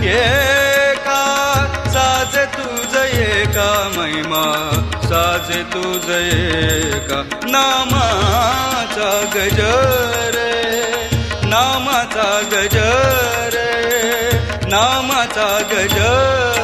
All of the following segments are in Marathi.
एका साजे तुझ एका महिमा साजे तुझ एका नामाचा गजर नामाचा गजर नामाचा गजर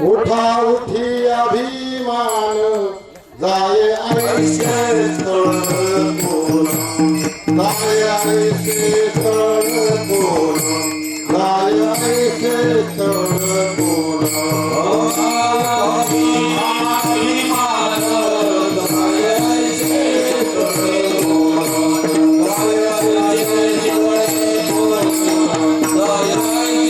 उठा उठी अभिमान जाय ऐसे तळ कोण जाय ऐसे तळ कोण जाय ऐसे तळ कोण अभिमान जाय ऐसे तळ कोण जाय ऐसे तळ कोण जाय ऐसे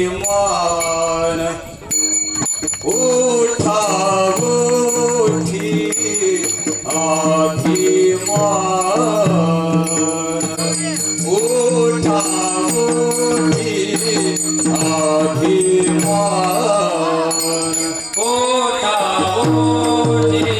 अभिमान उठा उठी अभिमान उठा उठी अभिमान उठा उठी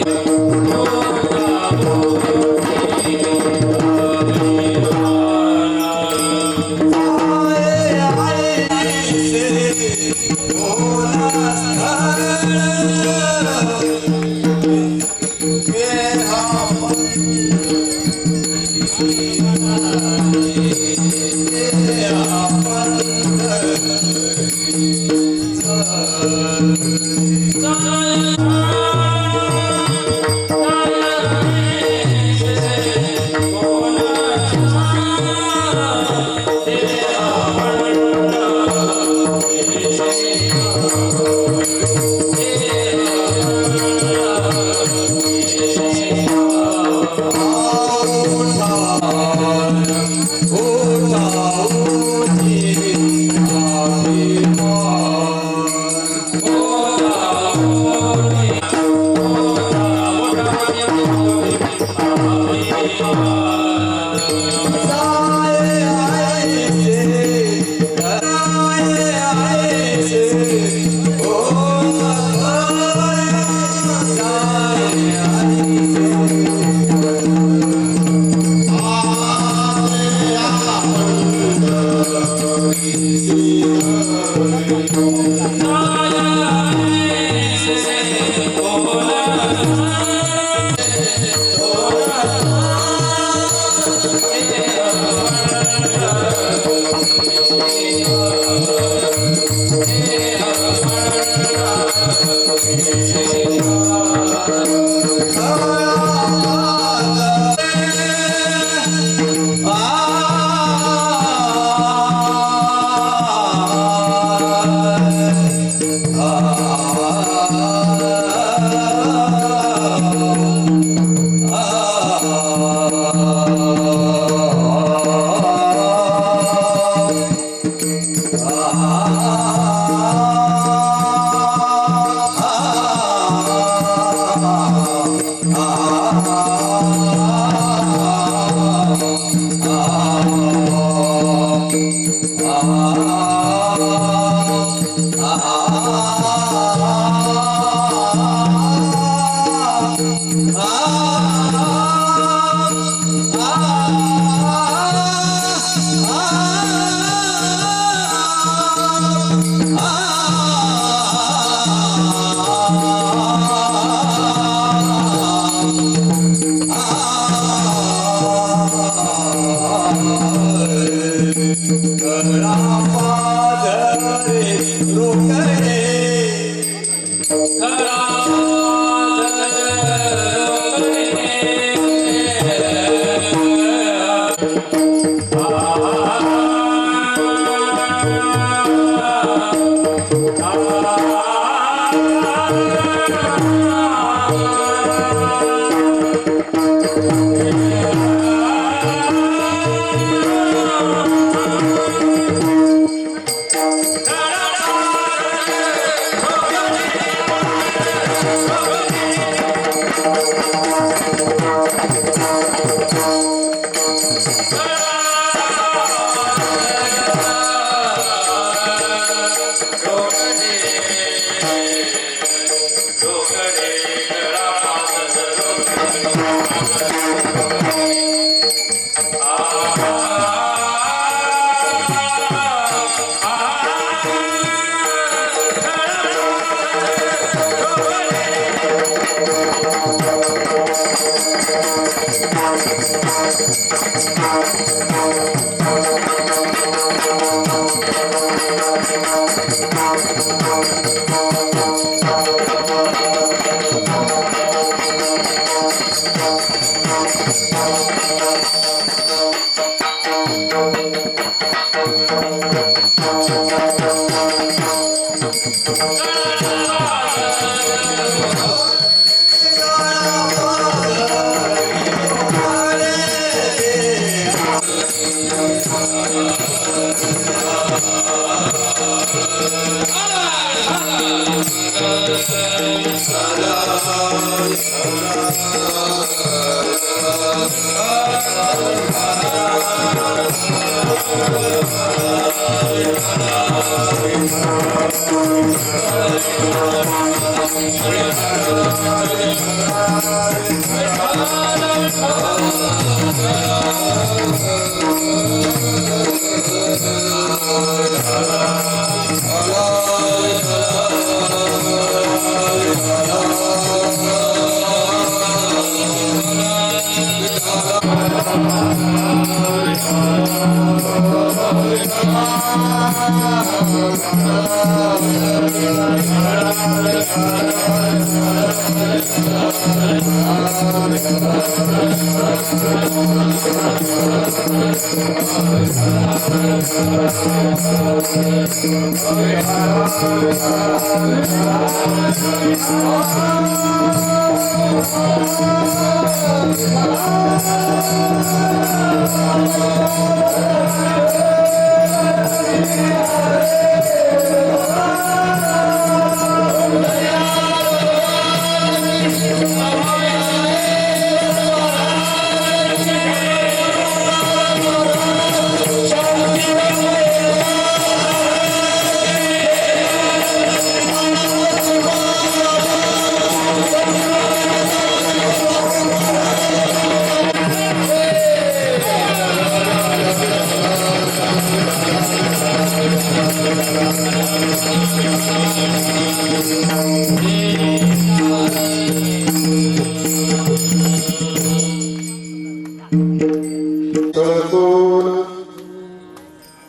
तळतोल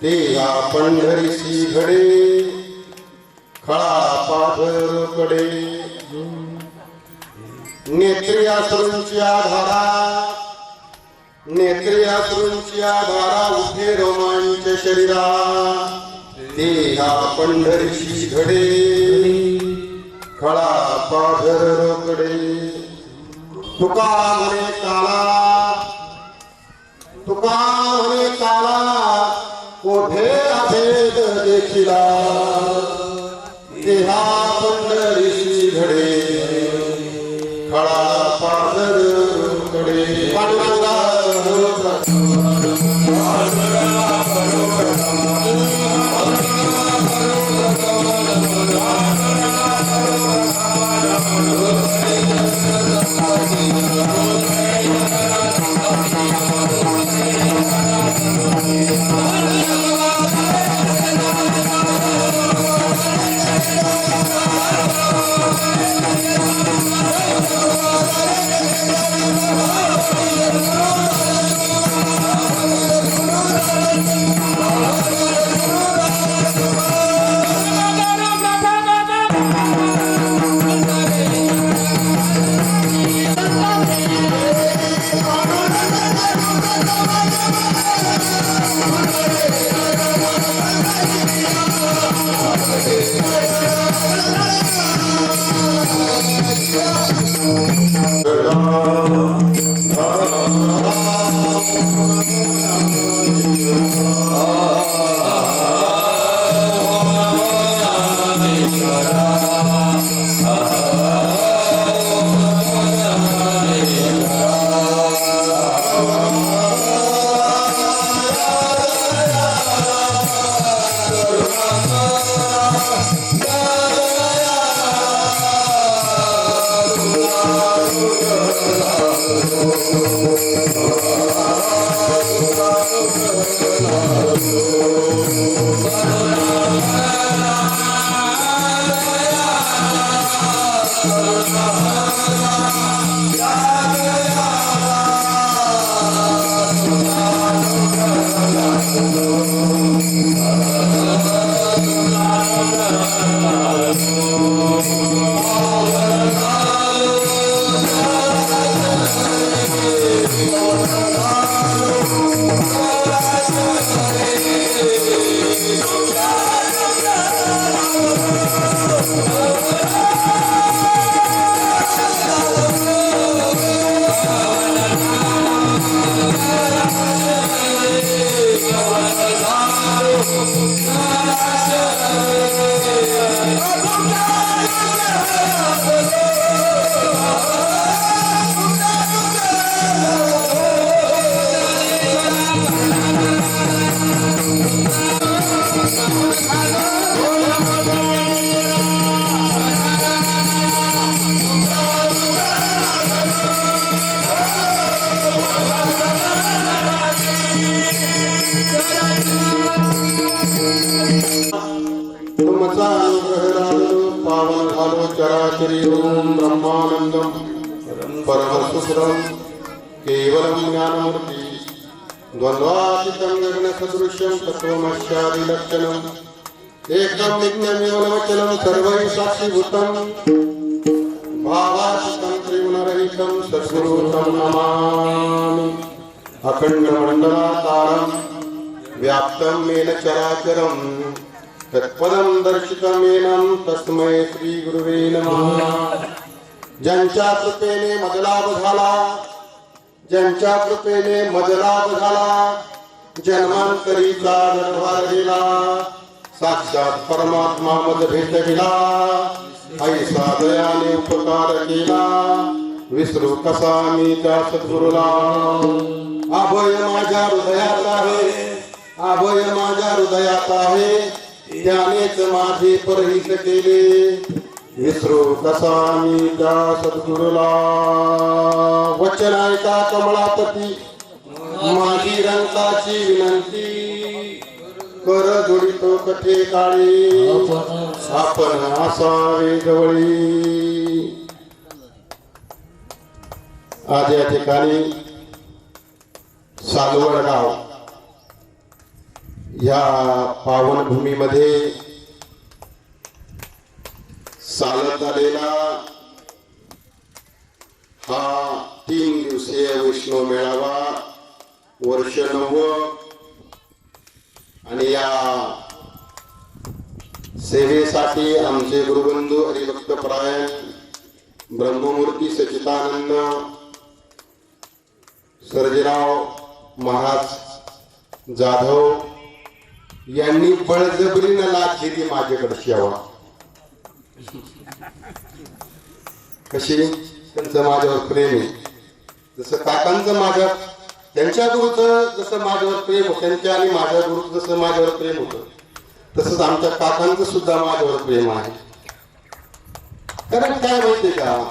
ते या पंढरीशी घडे खळा पाझरकडे नेत्री अश्रूंची आधारा उठे रोमांच शरीरा ते या पंढरीशी घडे खळा पाझरकडे तुका म्हणे काला कोठे अभेद देखिला देहा पंढरीशी घडे खळा पाझरकडे पांडुरंगा तुमचा अनुग्रह लाभलो पावन झालो चराचरी ओम ब्रह्मानंदम परमसुखदम केवलम ज्ञानमूर्ती द्वंद्वातीतं गगनसदृश्यं तत्त्वमस्यादिलक्षणम् एकं नित्यमेवलवचनं सर्वैः साक्षीभूतं भावातीतं त्रिगुणरहितं सद्गुरुं नमामि अखण्डमण्डलाकारं व्याप्तं येन चराचरं तत्पदं दर्शितं येनं तस्मै श्रीगुरुवे नमः ज्यांच्या कृपेने मजलाभ झाला ज्यांच्या कृपेने मजलाभ झाला जन्मांतरीचा निर्धार दिला साक्षात परमात्मा मज भेटविला ऐसा दयाने उपकार केला विसरू कसा मी त्या सद्गुरूला अभय माझ्या हृदयात आहे अभय माझ्या हृदयात आहे त्यानेच माझे परहित केले विसरू कसा मी त्या सद्गुरूला वचन ऐका कमलापती माझी रंगाची विनंती कर जोडितो कथे काळी आपण असावे जवळी आज या ठिकाणी सालवड गाव या पावनभूमीमध्ये चालत आलेला हा 3 दिवसीय वैष्णव मेळावा वर्ष 9 आणि या सेवेसाठी आमचे गुरुबंधू हरिभक्त परायण ब्रह्ममूर्ती सच्चिदानंद सर्जेराव महाराज जाधव यांनी बळजबरीनं लाच घेतली माझ्याकडे सेवा कशी त्यांचं माझ्यावर प्रेम आहे जसं काकांचं माझ्या त्यांच्या गुरुचं जसं माझ्यावर प्रेम होतं त्यांच्या आणि माझ्या गुरुचं जसं माझ्यावर प्रेम होतं तसंच आमच्या काकांचं सुद्धा माझ्यावर प्रेम आहे कारण काय माहितीये का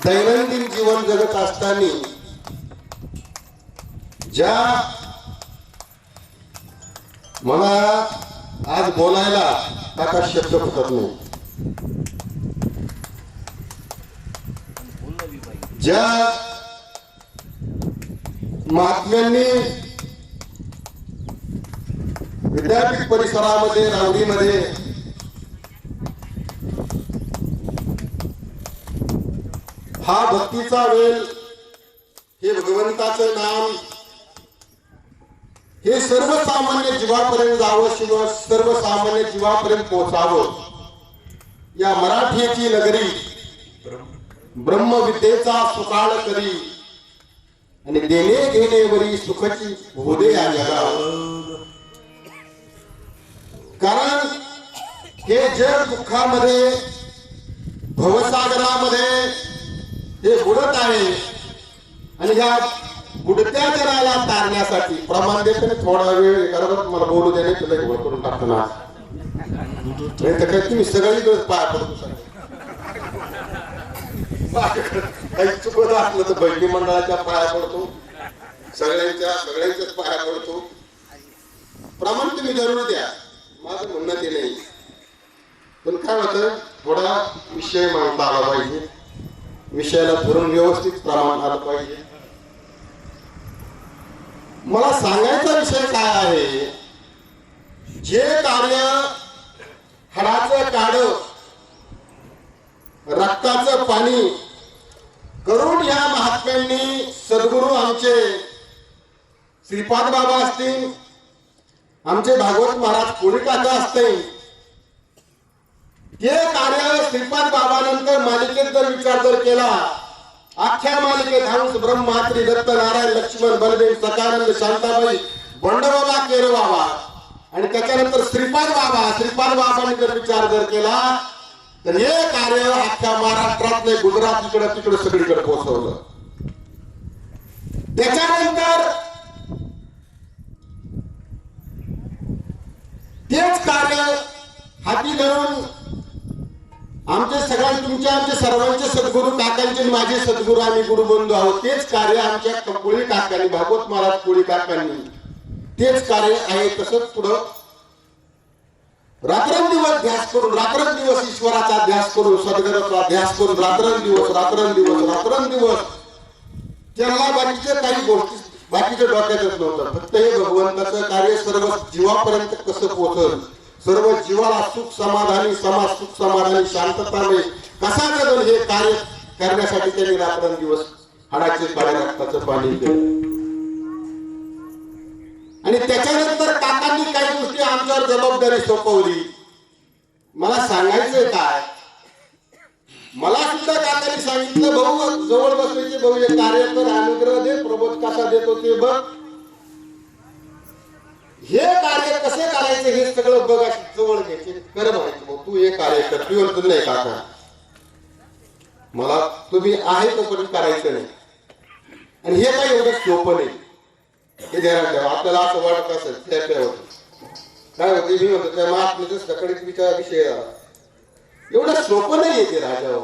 दैनंदिन जीवन जगत असताना ज्या मला आज बोलायला काका शब्द फुटत नाही ज्या महात्म्यांनी विद्यापीठ परिसरामध्ये रावडीमध्ये हा भक्तीचा वेल हे भगवंताचं नाम हे सर्वसामान्य जीवापर्यंत जावं शिव सर्वसामान्य जीवापर्यंत पोहोचावं या मराठीची नगरी ब्रह्मविद्येचा सुकाळ करी आणि देणे घेणेवरी सुखाची होदे या जगावर कारण हे जग दुःखामध्ये भवसागरामध्ये हे बुडत आहे आणि या बुडत्या जगाला तारण्यासाठी प्रमाण देते थोडा वेळ करत मला बोलू देणे तुला गोळ करून टाकताना तुम्ही सगळी पाया पडतो काही चुकत असलं तर बैठी मंडळाच्या पाया पडतो सगळ्यांच्याच पाया पडतो प्रमाण तुम्ही जरूर द्या माझं म्हणणं ते नाही पण काय होतं थोडा विषय मांडता आला पाहिजे विषयाला धरून व्यवस्थित प्रमाण आलं पाहिजे मला सांगायचा विषय काय आहे जे कार्य हाडाचं काढ रक्ताचं पाणी करून या महात्म्यांनी सद्गुरू आमचे श्रीपाद बाबा असतील आमचे भागवत महाराज कोळी काका असतील ते कार्य श्रीपाद बाबानंतर मालिकेत जर विचार जर केला अख्ख्या मालिकेत हंस ब्रह्मात्री दत्त नारायण लक्ष्मण बलदेव सदानंद शांताबाई बंडबाबा केर बाबा आणि त्याच्यानंतर श्रीपाद बाबांनी जर विचार जर केला तर हे कार्य अख्ख्या महाराष्ट्रातले गुजरात इकडे तिकडे सगळीकडे पोहोचवलं त्याच्यानंतर तेच कार्य हाती धरून आमचे सर्वांचे सद्गुरू काकांचे माझे सद्गुरू आम्ही गुरुबंधू आहोत तेच कार्य आमच्या कोळी काकांनी भागवत महाराज कोळी काकांनी तेच कार्य आहे तसंच पुढं रात्रंदिवस ध्यास करून, रात्रंदिवस ईश्वराचा ध्यास करून, सद्गुरूचा ध्यास करून, रात्रंदिवस त्यांना बाकीच्या काही गोष्टी बाकीच्या डोक्यात येत नव्हतं. फक्त हे भगवंताचं कार्य सर्व जीवापर्यंत कसं पोहोचल, सर्व जीवाला सुख समाधानी, समाज सुख समाधानी, शांततामय कसा जगल हे कार्य करण्यासाठी त्यांनी रात्रंदिवस हाडाचे काळे रक्ताचं पाणी केलं. आणि त्याच्यानंतर काकांनी काही गोष्टी आमच्यावर जबाबदारी सोपवली. मला सांगायचंय काय, मला सुद्धा काकांनी सांगितलं, भाऊ जवळ बसल्याचे भाऊ हे कार्य कर, अनुग्रह दे, प्रबोध कसा देतो ते बघ, हे कार्य कसे करायचे हे सगळं बघ, जवळ घ्यायचे, कर म्हणायचे भाऊ तू हे कार्य कर. तू म्हणतो नाही काका मला तुम्ही आहे तोपर्यंत करायचं नाही. आणि हे काही एवढं सोपं नाही हे ध्यानात ठेवा. आपल्याला असं वाटत असेल त्या होत काय होते, मी म्हणतो त्या महात्म्याचा सकाळीच विषय झाला, एवढं सोपं नाही येते राजा.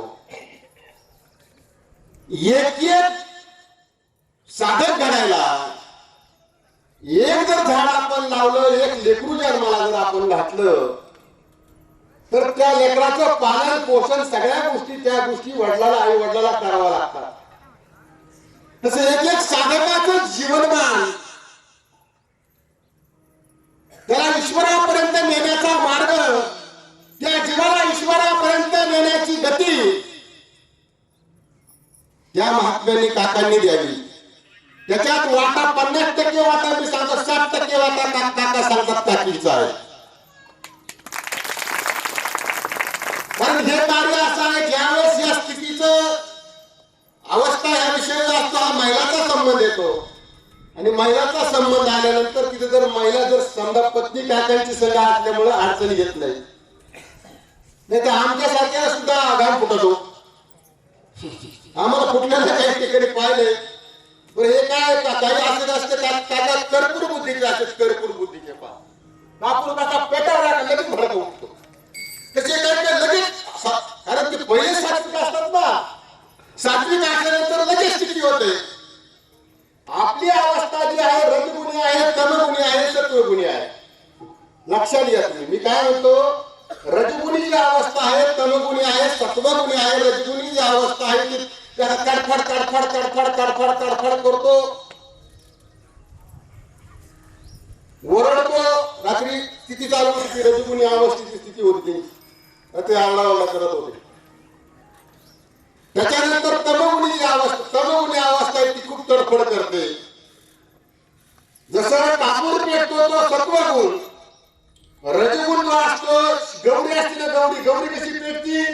एक एक साधक घडायला, एक जर झाड आपण लावलं, एक लेकरू जन्माला जर आपण घातलं, तर त्या लेकराचं पालन पोषण सगळ्या गोष्टी त्या गोष्टी वडिलाला, आई वडिलाला करावं लागतात. तसं एक एक साधकाचं जीवनमान त्याला ईश्वरापर्यंत नेण्याचा मार्ग, त्या जीवाला ईश्वरापर्यंत नेण्याची गती त्या महात्म्यांनी काकांनी द्यावी. त्याच्यात वाटा 50% वाटा मी सांगतो, 60% वाटा काका सांगतात काकीचा आहे. कारण हे कार्य असं आहे, ज्यावेळेस या स्थितीचं अवस्था या विषयी असतो, हा महिलाचा संबंध येतो. आणि महिलाचा संबंध आल्यानंतर तिथे जर महिला जर समजा पत्नी काकांची सल्ला असल्यामुळे अडचणी येत नाही. नाही तर आमच्यासारख्या सुद्धा आघात फुटतो. आम्हाला कुठल्याला काही ठिकाणी पाहिले बरं हे काय काही असत असते, काका कर्पूर बुद्धीचे असते, कर्पूर बुद्धीचे कापूर कसा पेटावर लगेच भडक उठतो. तसे काय लगेच, कारण ते पहिले सात्विक असतात ना, सात्विक असल्यानंतर लगेच स्थिती होते. आपली अवस्था जी आहे रजगुणी आहे, तमगुणी आहे, सत्वगुणी आहे. लक्षात घ्या तुम्ही, मी काय म्हणतो, रजगुणी जी अवस्था आहे, तमगुणी आहे, सत्वगुणी आहे. रजगुणी जी अवस्था आहे ती तडफड तडफड तडफड तडफड तडफड करतो, ओरडतो. रात्री स्थिती चालू होती, रजगुणी अवस्थेची स्थिती होती, ते आरडाओरडा करत होते. त्याच्यानंतर तमगुणी अवस्था आहे ती खूप तडफड करते. जसं कापूर पेटतो तो सत्वगुण, रजगुण जो असतो, गौरी असते ना, गौरी कशी पेटती,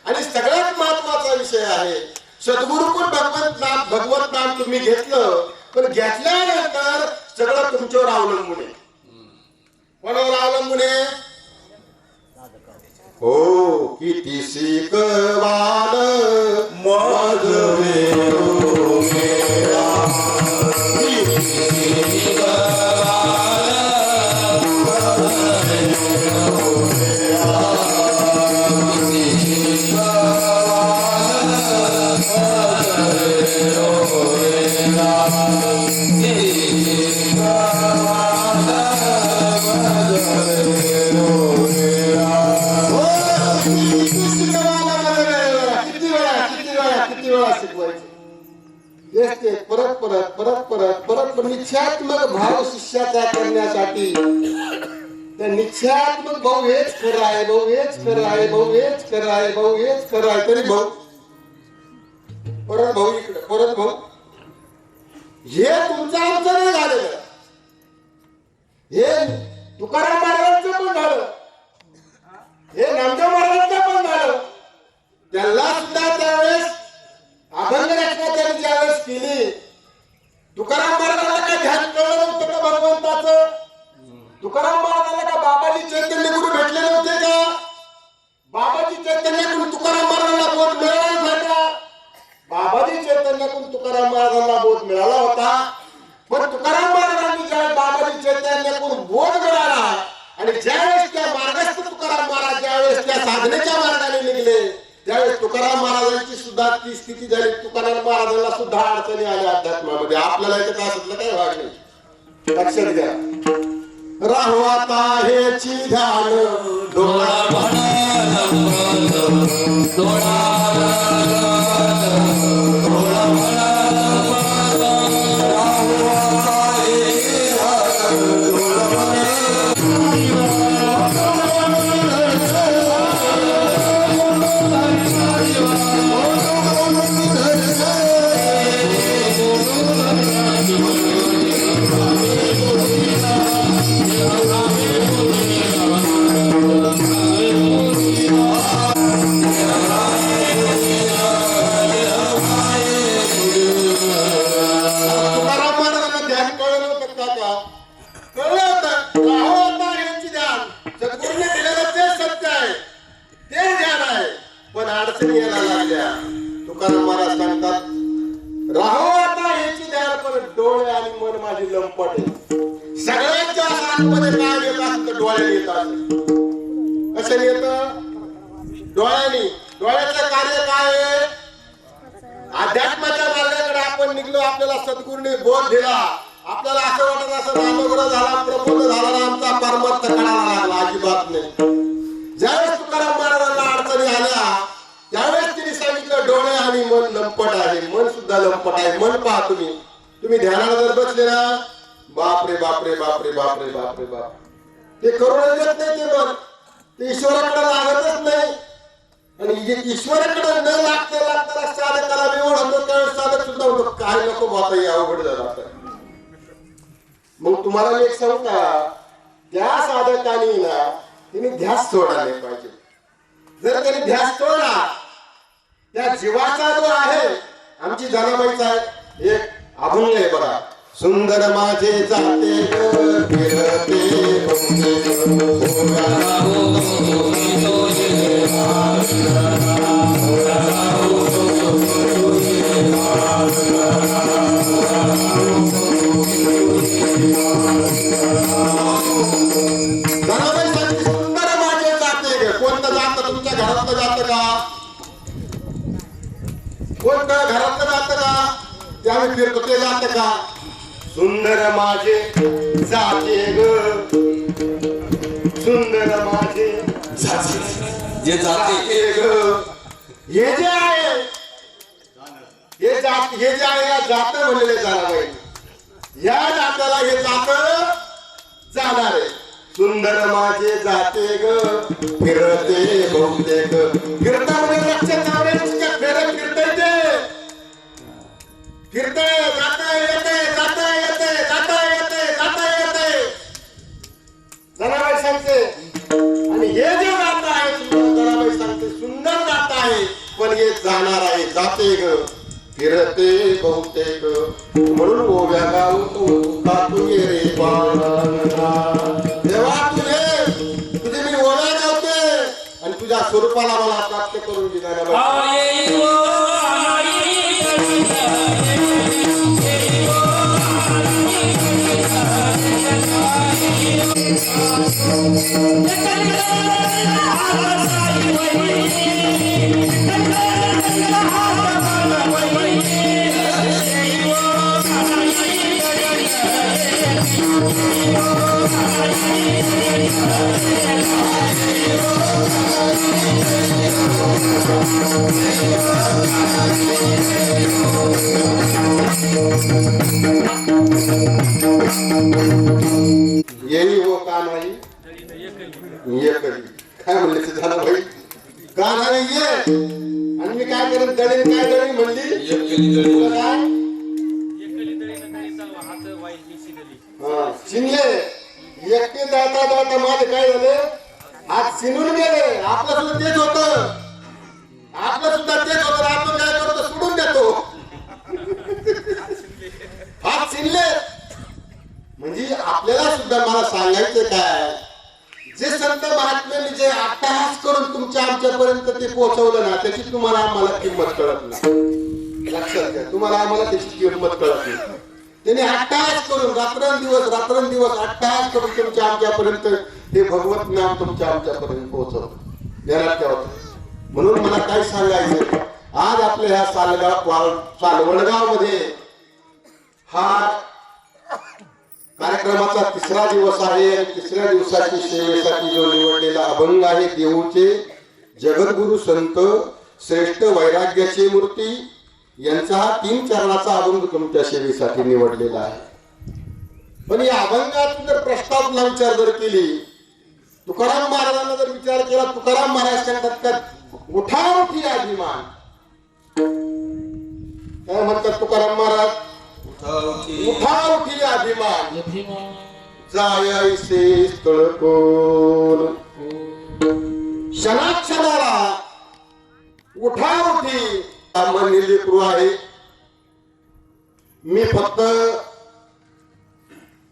आणि सगळ्यात महत्वाचा विषय आहे सद्गुरुकुल भगवत नाम तुम्ही घेतलं, पण घेतल्यानंतर सगळं तुमच्यावर अवलंबून आहे. कोणावर अवलंबून आहे? हो किती शिकवाल माझवे परत परत परत परत परत निश्चयात्मक भाव शिष्याचा करण्यासाठी, त्या निश्चयात्मक भाऊ हेच खरं आहे, भाऊ हेच खरं आहे, भाऊ हेच खरं आहे, भाऊ हेच खरं आहे. तरी भाऊ परत भाऊ इकडे परत भाऊ, हे तुमचं आमचं नाही झालेलं, हे तुकाराम महाराजांचं पण झालं, हे नामदेव महाराजांचं पण झालं. त्यांना सुद्धा त्यावेळेस अभंग रचना त्यांनी ज्यावेळेस केली, तुकाराम महाराजांना काय ध्यान कळलं नव्हतं का भगवंताचं? तुकाराम महाराजांना का बाबाजी चैतन्य गुरु भेटले नव्हते का? बाबाजी चैतन्याकडून तुकाराम महाराजांना बोध मिळाला नव्हता. बाबाजी चैतन्याकडून तुकाराम महाराजांना बोध मिळाला होता. पण तुकाराम महाराजांनी ज्यावेळेस बाबाजी चैतन्याकडून बोध मिळाला आणि ज्यावेळेस त्या मार्गस्थ तुकाराम महाराज ज्यावेळेस त्या साधनेच्या मार्गाने निघले, त्यावेळेस तुकाराम महाराजांची सुद्धा ती स्थिती झाली. तुकाराम महाराजांना सुद्धा अडचणी आल्या अध्यात्मामध्ये. आपल्याला याच्यात असलं काही भाग नाही. लक्षात घ्या. राहो आता हेची ध्यान डोळा अडचणी यायला लागल्या. तुकाराम महाराज सांगतात राहो आता याची ध्यान पण डोळे आणि मन माझी लंपट आहे. सगळ्यांच्या आतमध्ये काय येत असतं डोळ्याने येत असत. कशाने येत? डोळ्याने. डोळ्याचं कार्य काय आहे? अध्यात्माच्या मार्गाकडे आपण निघलो, आपल्याला सद्गुरूंनी बोध दिला, आपल्याला असं वाटत असं रामग्रह झाला, प्रबोध झाला ना, आमचा परमार्थ कळायला लागला. अजिबात नाही. ज्यावेळेस तुकाराम महाराजांना अडचणी आल्या त्यावेळेस तिने सांगितलं डोळे आणि मन लंपट आहे. मन सुद्धा लंपट आहे. मन पहा तुम्ही ध्यानाला जर बसले ना, बापरे बापरे बापरे बापरे बापरे बाप, ते करून देत नाही. ते मन ते ईश्वराकडे लागतच नाही. आणि ईश्वराकडे न लागता साधकाला मी ओढतो त्यावेळेस साधक सुद्धा होतो काय नको बाबा हे अवघड झालं. मग तुम्हाला मी एक सांगू का, त्या साधकाने ना तिने ध्यास सोडायला नाही पाहिजे. जर त्यांनी ध्यास सोडला, त्या जीवाचा जो आहे, आमची जनाबाईचा आहे एक अभंग आहे बघा, सुंदर माझे जाते फिरते सुंदर माझे जाते. कोणतं जात? तुमच्या घरातलं जात का? कोणतं घरातलं जात का? ते आम्ही फिरतो ते जात का? सुंदर माझे जाते ग, सुंदर माझे जे जाते ग. हे जे आहे हे जे आहे या जात म्हणलेले जाणार. या जाताला हे जात जाणार आहे. सुंदर माझे जाते ग फिरते बहुतेक. फिरता म्हणजे लक्षात आवडायचं फेरत फिरता येते. फिरते जाता येते जाता येते जाता येते जाता येते. जनाबाई सांगते. आणि हे जे जात आहे जनाबाई सांगते सुंदर जात आहे पण हे जाणार आहे. जाते ग फिरते बहुतेक. म्हणून ओव्या गाव तू ये रे देवा, तुझे मी ओव्या गावते आणि तुझ्या स्वरूपाला मला प्राप्त करून दिला. येई हो का नाही ये कधी काय म्हणले ते झालं भाई का नाही ये. आणि मी काय करेन दळी काय दळी म्हणली शिनले एकटे जाता जाता माझे काय झाले हात शिनून गेले. आपलं सुद्धा तेच होत. आपलं सुद्धा तेच होत. आपण काय करतो सोडून देतो. हात शिनले म्हणजे आपल्याला सुद्धा मला सांगायचं काय, जे संत महात्म्यांनी जे अट्टहास करून तुमच्या आमच्यापर्यंत ते पोहोचवलं ना, त्याची तुम्हाला आम्हाला किंमत कळत नाही. लक्षात घ्या, तुम्हाला आम्हाला त्याची किंमत कळत नाही. त्यांनी अट्टहास करून रात्रंदिवस अट्टहास करून तुमच्या आमच्यापर्यंत हे भगवत नाम तुमच्या आमच्यापर्यंत पोहोचवलं. ध्यानात ठेवा. म्हणून मला काय सांगायचं, आज आपल्या ह्या सालवडगाव मध्ये हा कार्यक्रमाचा तिसरा दिवस आहे आणि तिसऱ्या दिवसाची सेवेसाठी जो निवडलेला अभंग आहे देऊळचे जगद्गुरु संत श्रेष्ठ वैराग्याची मूर्ती यांचा हा 3 चरणाचा अभंग तुमच्या सेवेसाठी निवडलेला आहे. पण या अभंगातून जर प्रस्तावना विचार जर केली, तुकाराम महाराजांना जर विचार केला, तुकाराम महाराज सांगतात का उठा उठी अभिमान. काय म्हणतात तुकाराम महाराज? उठा उठी अभिमान जायसे स्थळ कोण. क्षणाक्षणाला उठा उठी म्हणलेली लेकरू आहे. मी फक्त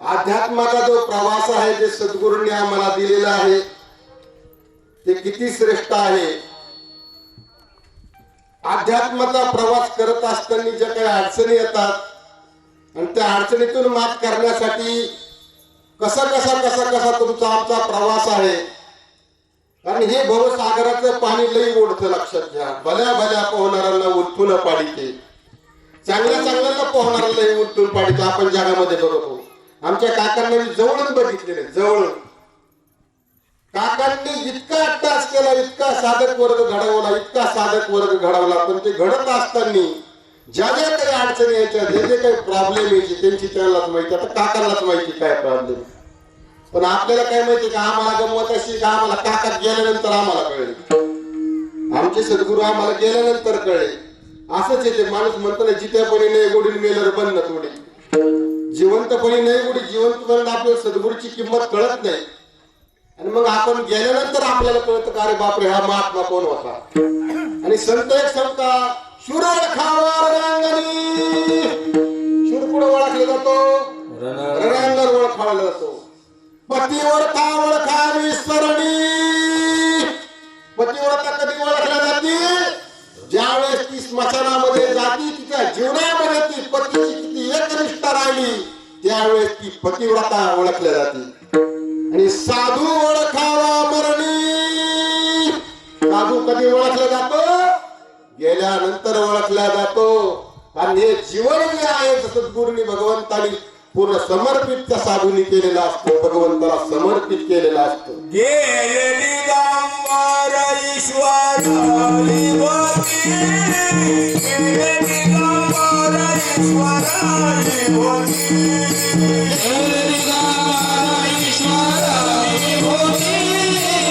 अध्यात्माचा जो प्रवास आहे जे सद्गुरूंनी आम्हाला दिलेला आहे ते किती श्रेष्ठ आहे. अध्यात्माचा प्रवास करत असताना ज्या काही अडचणी येतात आणि त्या अडचणीतून मात करण्यासाठी कसा कसा कसा कसा तुमचा आमचा प्रवास आहे. कारण हे भवसागराचं पाणी लई ओढतं, लक्षात घ्या. भल्या भल्या पोहणाऱ्यांना उलटून पाडीते, चांगल्या चांगल्याला पोहणाऱ्याला लई उलटून पाडीते. आपण जगामध्ये बघतो. आमच्या काकांना मी जवळून बघितलेले, जवळून. काकांनी इतका अट्टास केला, इतका साधक वर्ग घडवला, इतका साधक वर्ग घडवला. पण ते घडत असताना ज्या ज्या काही अडचणी यायच्या, जे जे काही प्रॉब्लेम यायचे त्यांची त्यांनाच माहिती. आता काकांनाच माहिती काय प्रॉब्लेम. पण आपल्याला काय माहिती का आम्हाला गमवत अशी का आम्हाला काका गेल्यानंतर आम्हाला कळले. आमचे सद्गुरू आम्हाला गेल्यानंतर कळले. असंच येते. माणूस म्हणतो ना जित्यापणी नाही गोडील मेलर बंद थोडी. जिवंतपणी नाही गोडी, जिवंतपणे आपल्याला सद्गुरूची किंमत कळत नाही. आणि मग आपण गेल्यानंतर आपल्याला कळतं का अरे बापरे हा महात्मा कोण होता. आणि संत एक सांगता शूर ओळखावा रणांगणी. शूर कुठं ओळखला जातो? रणांगण ओळखावला जातो. पतिव्रता ओळखावी स्मरणी. पतिव्रता कधी ओळखल्या जाते? ज्यावेळेस ती स्मशानामध्ये जाती, तिच्या जीवनामध्ये ती पतीची किती एकनिष्ठा राहिली त्यावेळेस ती पतिव्रता ओळखल्या जाते. आणि साधू ओळखावा मरणी. साधू कधी ओळखला जातो? गेल्यानंतर ओळखला जातो. कारण हे जीवन जे आहे सद्गुरूंनी भगवंतानी पूर्ण समर्पित त्या साधूंनी केलेला असतो, भगवंताला समर्पित केलेला असतो. गेलेली गांभार ईश्वर होती, गेलेली गांभार ईश्वर होती, गेलेली गांभार ईश्वर होती, गेलेली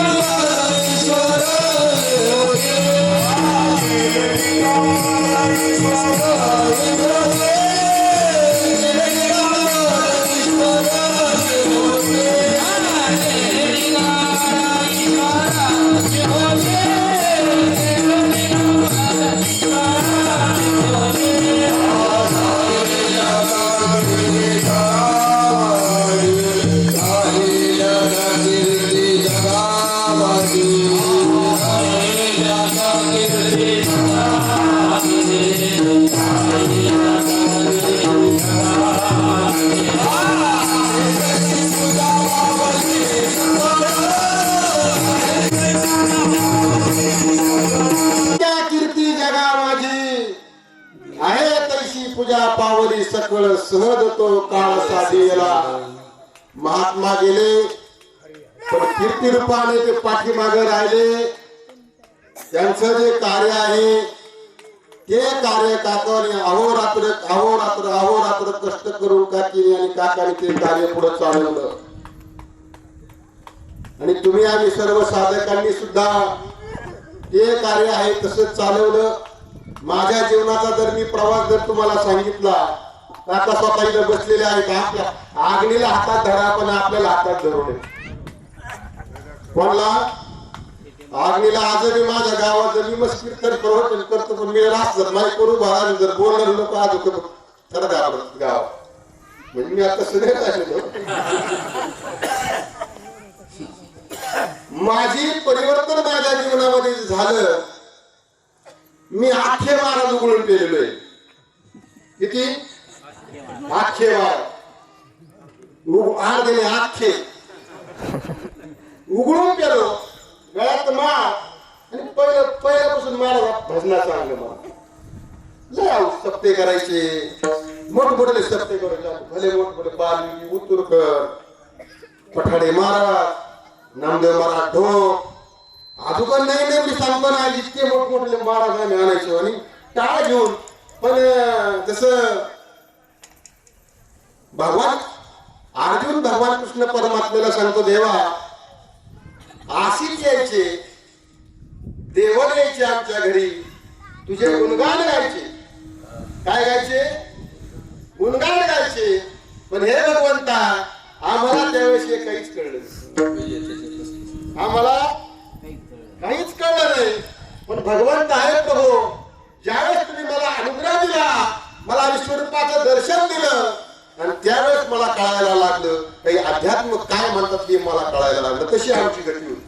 गांभार ईश्वर होती, गेलेली गांभार ईश्वर होती. पावरी सकळ सहज तो काळ साधेला. महात्मा गेले पण कीर्ती रूपाने ते पाठीमागे राहिले. त्यांचं जे कार्य आहे ते कार्य काकाने अहोरात्र अहोरात्र अहोरात्र कष्ट करून काकीने आणि काकाने ते कार्य पुढे चालवलं. आणि तुम्ही आम्ही सर्व साधकांनी सुद्धा ते कार्य आहे तसंच चालवलं. माझ्या जीवनाचा जर मी प्रवास जर तुम्हाला सांगितला तर आता स्वतः इथं बसलेले आहेत. आपल्या आग्नीला हातात धरा पण आपल्याला हातात धरू नये. कोणला आग्नीला आजही माझ्या गावात जर मी मस्त कीर्तन प्रवचन करतो पण मी रास्त नाही करू भरा जर बोलणार लोक आज खरं घाबरत गाव म्हणजे मी आता सगळे राहिलेलो. माझी परिवर्तन माझ्या जीवनामध्ये झालं. मी आखे महाराज उघडून पेलेलो आहे. किती आखे महाराज गेले आखे उघडून पेलो. गळ्यात माळ आणि पहिल्यापासून महाराज भजनाचं आणलं. मला लय सप्ते करायचे मोठमोठे सत्य करू भले मोठमोठे बालवी उत्तुरकर पठाडे महाराज नामदेव महाराज ढोक अजून नाही नाही मी सांगतो ना इतके मोठमोठे महाराज आम्ही आणायचो आणि टाळ घेऊन पण जसं भगवान अर्जुन भगवान कृष्ण परमात्म्याला सांगतो देवा आशिष यायचे देव यायचे आमच्या घरी तुझे गुणगान गायचे काय गायचे गुणगान गायचे पण हे भगवंता आम्हाला त्यावेळेस हे काहीच कळलं नाही. आम्हाला काहीच कळलं नाही पण भगवंत आहे प्रभू ज्यावेळेस तुम्ही मला अनुग्रह दिला मला विश्वरूपाचं दर्शन दिलं आणि त्यावेळेस मला कळायला लागलं काही अध्यात्म काय म्हणतात ते मला कळायला लागलं तशी आमची गती होती.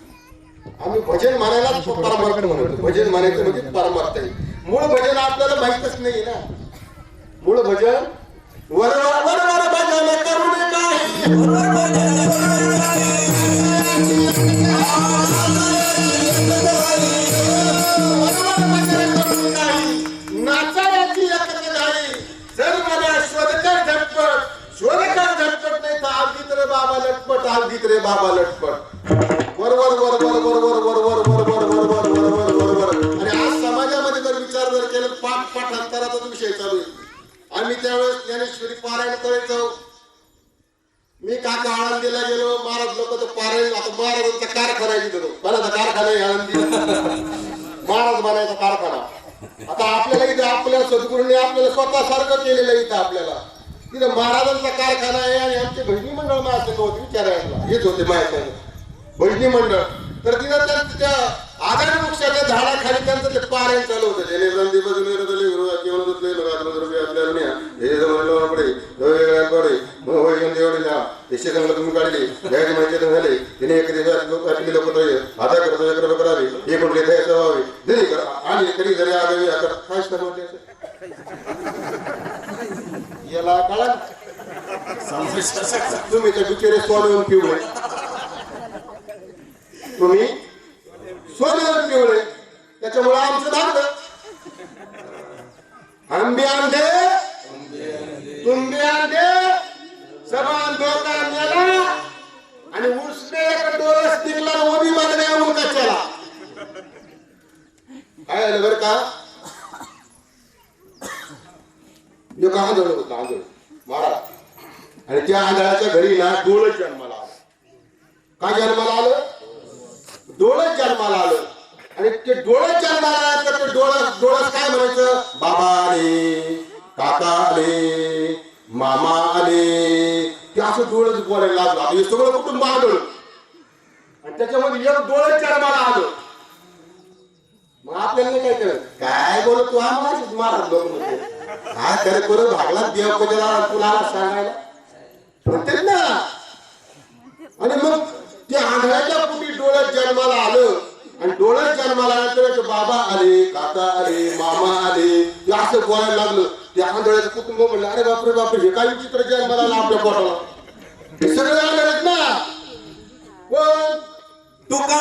आम्ही भजन म्हणायला परमार्थ म्हणतो भजन म्हणायचं म्हणजे परमार्थ आहे. मूळ भजन आपल्याला माहितच नाही ना मूळ भजन वर वर वर वर भजन करून काही नाचायची एकच गाडी जर मला शोधकर झटपट शोधकर झटपट नाही तर आगीत रे बाबा लटपट आगीत रे बाबा लटपट वर वर वर वर वर वर वर वर वर वर वर वर वर वर वर वर आणि आज समाजामध्ये जर विचार जर केला पाठ पाठांतराचा विषय चालू आहे. आम्ही त्यावेळेस ज्ञानेश्वरी पारायण करायचो. मी काका आळंदीला गेलो महाराज लोक तर पारायण आता महाराजांचा कारखाना गेलो बनाचा कारखाना आहे आळंदी महाराज बनायचा कारखाना. आता आपल्याला इथं आपल्या सद्गुरूंनी आपल्याला स्वतः सारखं केलेलं इथं आपल्याला तिथं महाराजांचा कारखाना आहे आणि आमचे भजनी मंडळ माझ्या होते विचारायला येत होते माझ्या भजनी मंडळ तर तिथं त्या आधार वृक्षाच्या झाडाखाली त्यांचं ते पारायण चालू होतं जेणे बंदी बजून केवळ दुसरे देशे चांगलं तुम्ही काढले गाडी माहिती झाले तिने एक दिवस लोक आता करतो करावे हे पण घेता व्हावे जरी आणि कधी जरी आगावी काय समजले याला कळा तुम्ही त्या बिचारे सोडवून पिवळे तुम्ही सोडवून पिवळे त्याच्यामुळे आमचं धाकलं आंबे आंधे तुंबे आंधे समान धोका मेला आणि उसने एक डोळस निघला ओबी मागण्या मुकाच्याला काय आलं बरं का जो का आंधळ होता आंधळ महाराज आणि त्या आंधळाच्या घरी ना डोळच जन्माला आलं. काय जन्माला आलं डोळच जन्माला आलं आणि ते डोळच जन्माला आलं तर ते डोळस काय म्हणायचं बाबा आले काका आले मामा आले ते असं डोळच बोलायला लागलं. हे सगळं कुटुंब आलं आणि त्याच्यामध्ये एक डोळच जन्माला आलं. मग आपल्याला काय कळत काय बोलत तू आम्हाला महाराज लोक म्हणते काय खरं करून भागला देव कशाला तुला सांगायला म्हणते ना. आणि मग ते आंधळ्याच्या पोटी डोळ्यात जन्माला आलं आणि डोळ्यात जन्माला आल्यानंतर बाबा आले काका आले मामा आले ते असं बोलायला लागलं. ते आंधळ्याचं कुटुंब म्हणलं अरे बापरे बापरे हे काय विचित्र जन्माला आला आपल्या पोटाला हे सगळे आंधळेत ना. पण तुका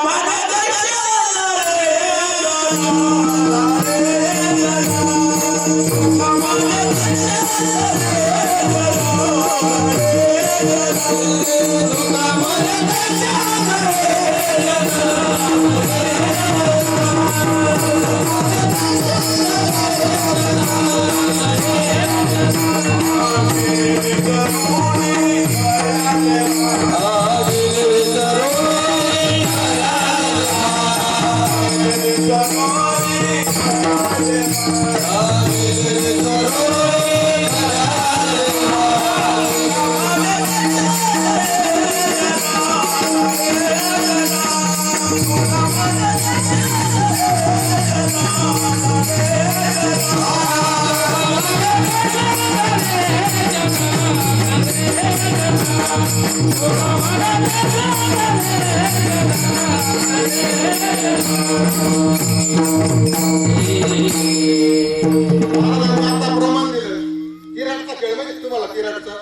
प्रमाण दिलं किराडचा खेळ माहिती तुम्हाला किराडचा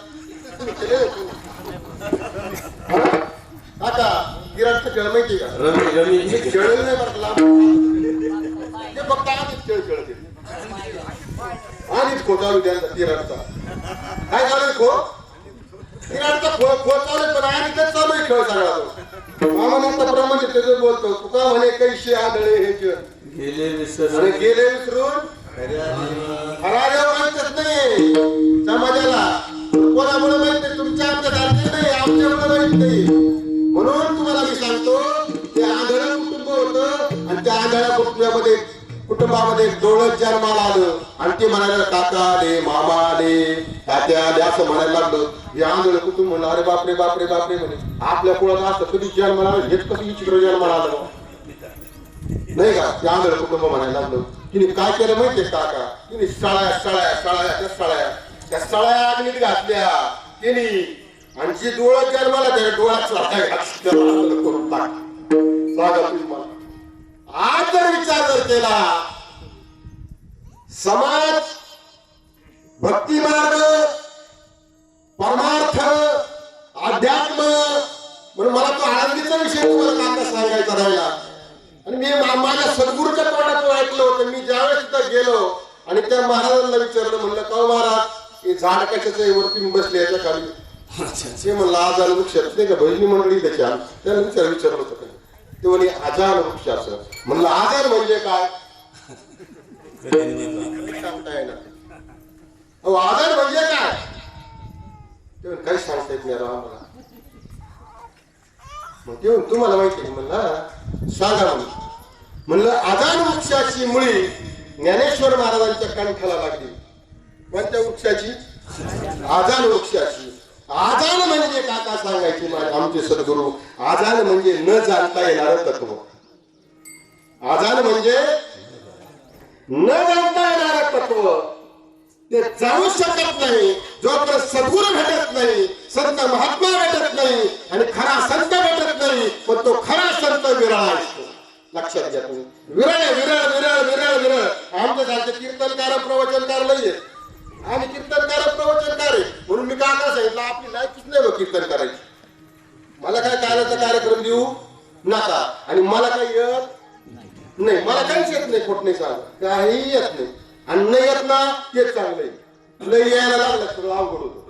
आता किराडचा खेळ माहिती का खेळ नाही म्हटला ते फक्त आधीच खेळ खेळते आधीच खोटा त्यांचा किराडचा काय चालू आहे खो तिकडचा खो चालू आहे, पण आणि तेच चालू आहे खेळ सगळा तो. मामानंतप्रमाणे त्याचं बोलतो तुका म्हणे कैशी आदळे हे जग गेले विसर आणि गेले विसरून हराले माहितच नाही समाजाला. कोणामुळे माहित नाही, तुमच्या आमच्या सारखे नाही, आमच्यामुळे माहित नाही. म्हणून तुम्हाला मी सांगतो ते आंधळं कुटुंब होतं आणि त्या आंधळ्या कुटुंबामध्ये एक डोळत जन्माला आलं आणि ते म्हणायला काका आले, मामा आले, तात्या आले असं म्हणायला लागलं. हे आंधळं कुटुंब म्हणलं अरे बापरे बापरे बापरे म्हणे आपल्या कुळाला असं कधी जन्माला आलं, हेच कसं चित्र जन्माला आलं नाही का. ते आंधळं कुटुंब म्हणायला लागलं. तिने काय केलं माहितीये काका, तिने त्या सळ्या अग्नीत घातल्या तिने आणि जी डोळं जन्माला त्या डोळ्यात सळ्या घातल्या करून टाक. सांगा तुम्ही मला, आज जर विचार जर केला समाज भक्ती मार्ग परमार्थ अध्यात्म म्हणून मला तो आनंदीचा विषय तुम्हाला काका सांगायचा राहिला. आणि मी माझ्या सद्गुरूच्या तोंडातून ऐकलं होतं. मी ज्यावेळेस तिथं गेलो आणि त्या महाराजांना विचारलं, म्हणलं का महाराज हे झाड कशाचं वरती बसले याच्या खाली. ते म्हणलं आजान वृक्षात नाही का भजनी मंडळी त्याच्या त्याला विचारलं होतं का ते म्हणे आजान वृक्ष असं. म्हणलं आजार म्हणजे काय सांगता येणार. अहो आजार म्हणजे काय ते काही सांगता येत नाही आम्हाला. मग ते तुम्हाला माहिती आहे म्हणलं सांगा म्हणलं आजान वृक्षाची मुळी ज्ञानेश्वर महाराजांच्या कंठाला लागली. कोणत्या वृक्षाची? आजान वृक्षाची. आजान म्हणजे काका सांगायचे आमचे सद्गुरू, आजान म्हणजे न जाणता येणार तत्व. आजान म्हणजे न जाणता येणार तत्व. ते जाणू शकत नाही जोपर्यंत सद्गुरू भेटत नाही, संत महात्मा भेटत नाही आणि खरा संत भेटत नाही, पण तो खरा संत विरळ असतो. लक्षात घ्या तुम्ही. विरळ विरळ विरळ विरळ विरळ. आमच्यासारखे कीर्तनकार प्रवचनकार नाहीये. आणि कीर्तनकार प्रवचनकार आहे म्हणून मी काका सांगितलं आपली लायकीच नाही कीर्तन करायची. मला काय कार्याचा कार्यक्रम देऊ नका आणि मला काही येत नाही, मला काहीच येत नाही. खोट नाही सांग, काही येत नाही. आणि नाही येत ना तेच चांगलंय. नाही यायला लागलं सगळं अवघड होतं.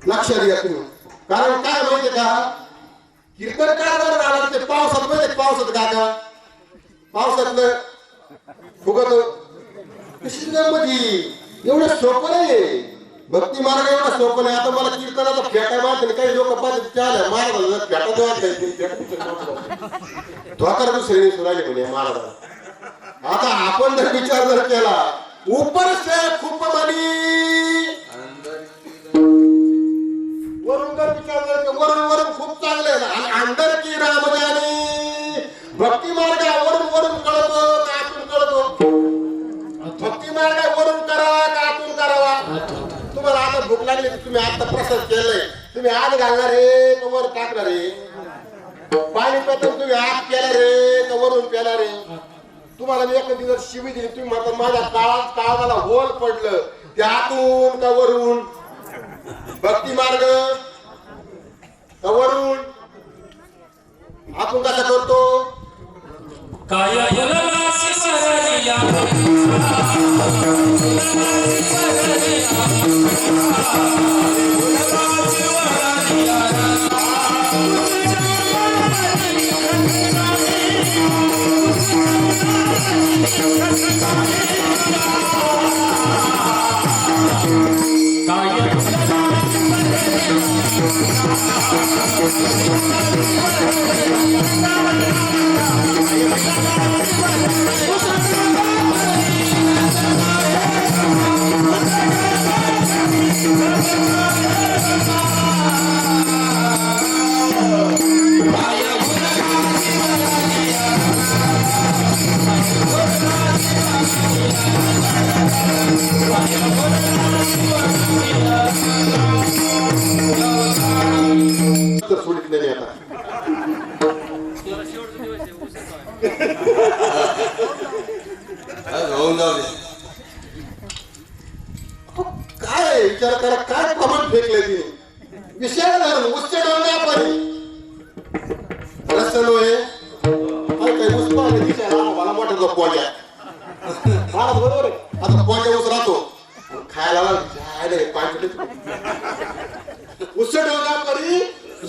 लक्षात घ्या तुम्ही. कारण काय माहितीये का कीर्तनकार जर आला ते पावसात माहिती पावसात काका पावसातलं फुगत मध्ये एवढं सोपं नाही. भक्ती मार्ग एवढा सोपं नाही. आता मला कीर्तनाचा फेटा मारत नाही. काही लोक पाहतात महाराज फेटा धोकार दुसरे सुराले म्हणे महाराज. आता आपण जर विचार जर केला ऊपर से खूप मनी वरून जर विचार जर वरून वरून खूप चांगले आणि अंदर की राम जाने. भक्ती मार्ग वरून वरून कळतो का आतून कळतो. भक्ती मार्ग वरून करावा का आतून करावा. तुम्हाला आता भूक लागली तर तुम्ही आता प्रसाद केलंय, तुम्ही आत घालणार रे का वर टाकणार रे. पाणी पेटून तुम्ही आत केला रे का वरून पेला रे. तुम्हाला मी एक दिवस शिवी दिली, तुम्ही म्हणता माझ्या काळाला होल पडलं त्यातून का वरून. भक्ती मार्ग का वरून आपण कसा करतो. काय सोडित नाही आता. काय विचार करा काय प्रमाण फेकले तिने. विषय उच्च पाणी रस्त्यानो आहे काही उस्मा मला मोठा जो पोळ्या बरोबर आहे. आता पोळ्या ऊस राहतो खायला पाणी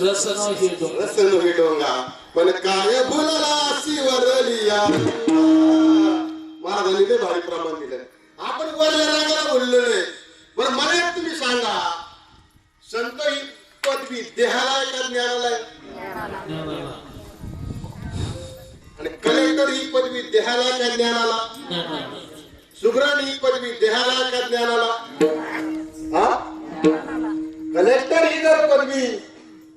रसन हे रसन डोंगा पण काय बोलला शिवरलिया महाराजांनी ते भारी प्रमाण दिलं. आपण वरल्या रागाला बोललो नाही. बरं मला एक तुम्ही सांगा, संत ही पदवी देहाला आहे का ज्ञानाला आहे? आणि कलेक्टर ही पदवी देहाला आहे का ज्ञानाला? सुग्रण ही पदवी देहाला आहे का ज्ञानाला? हा, कलेक्टर ही जर पदवी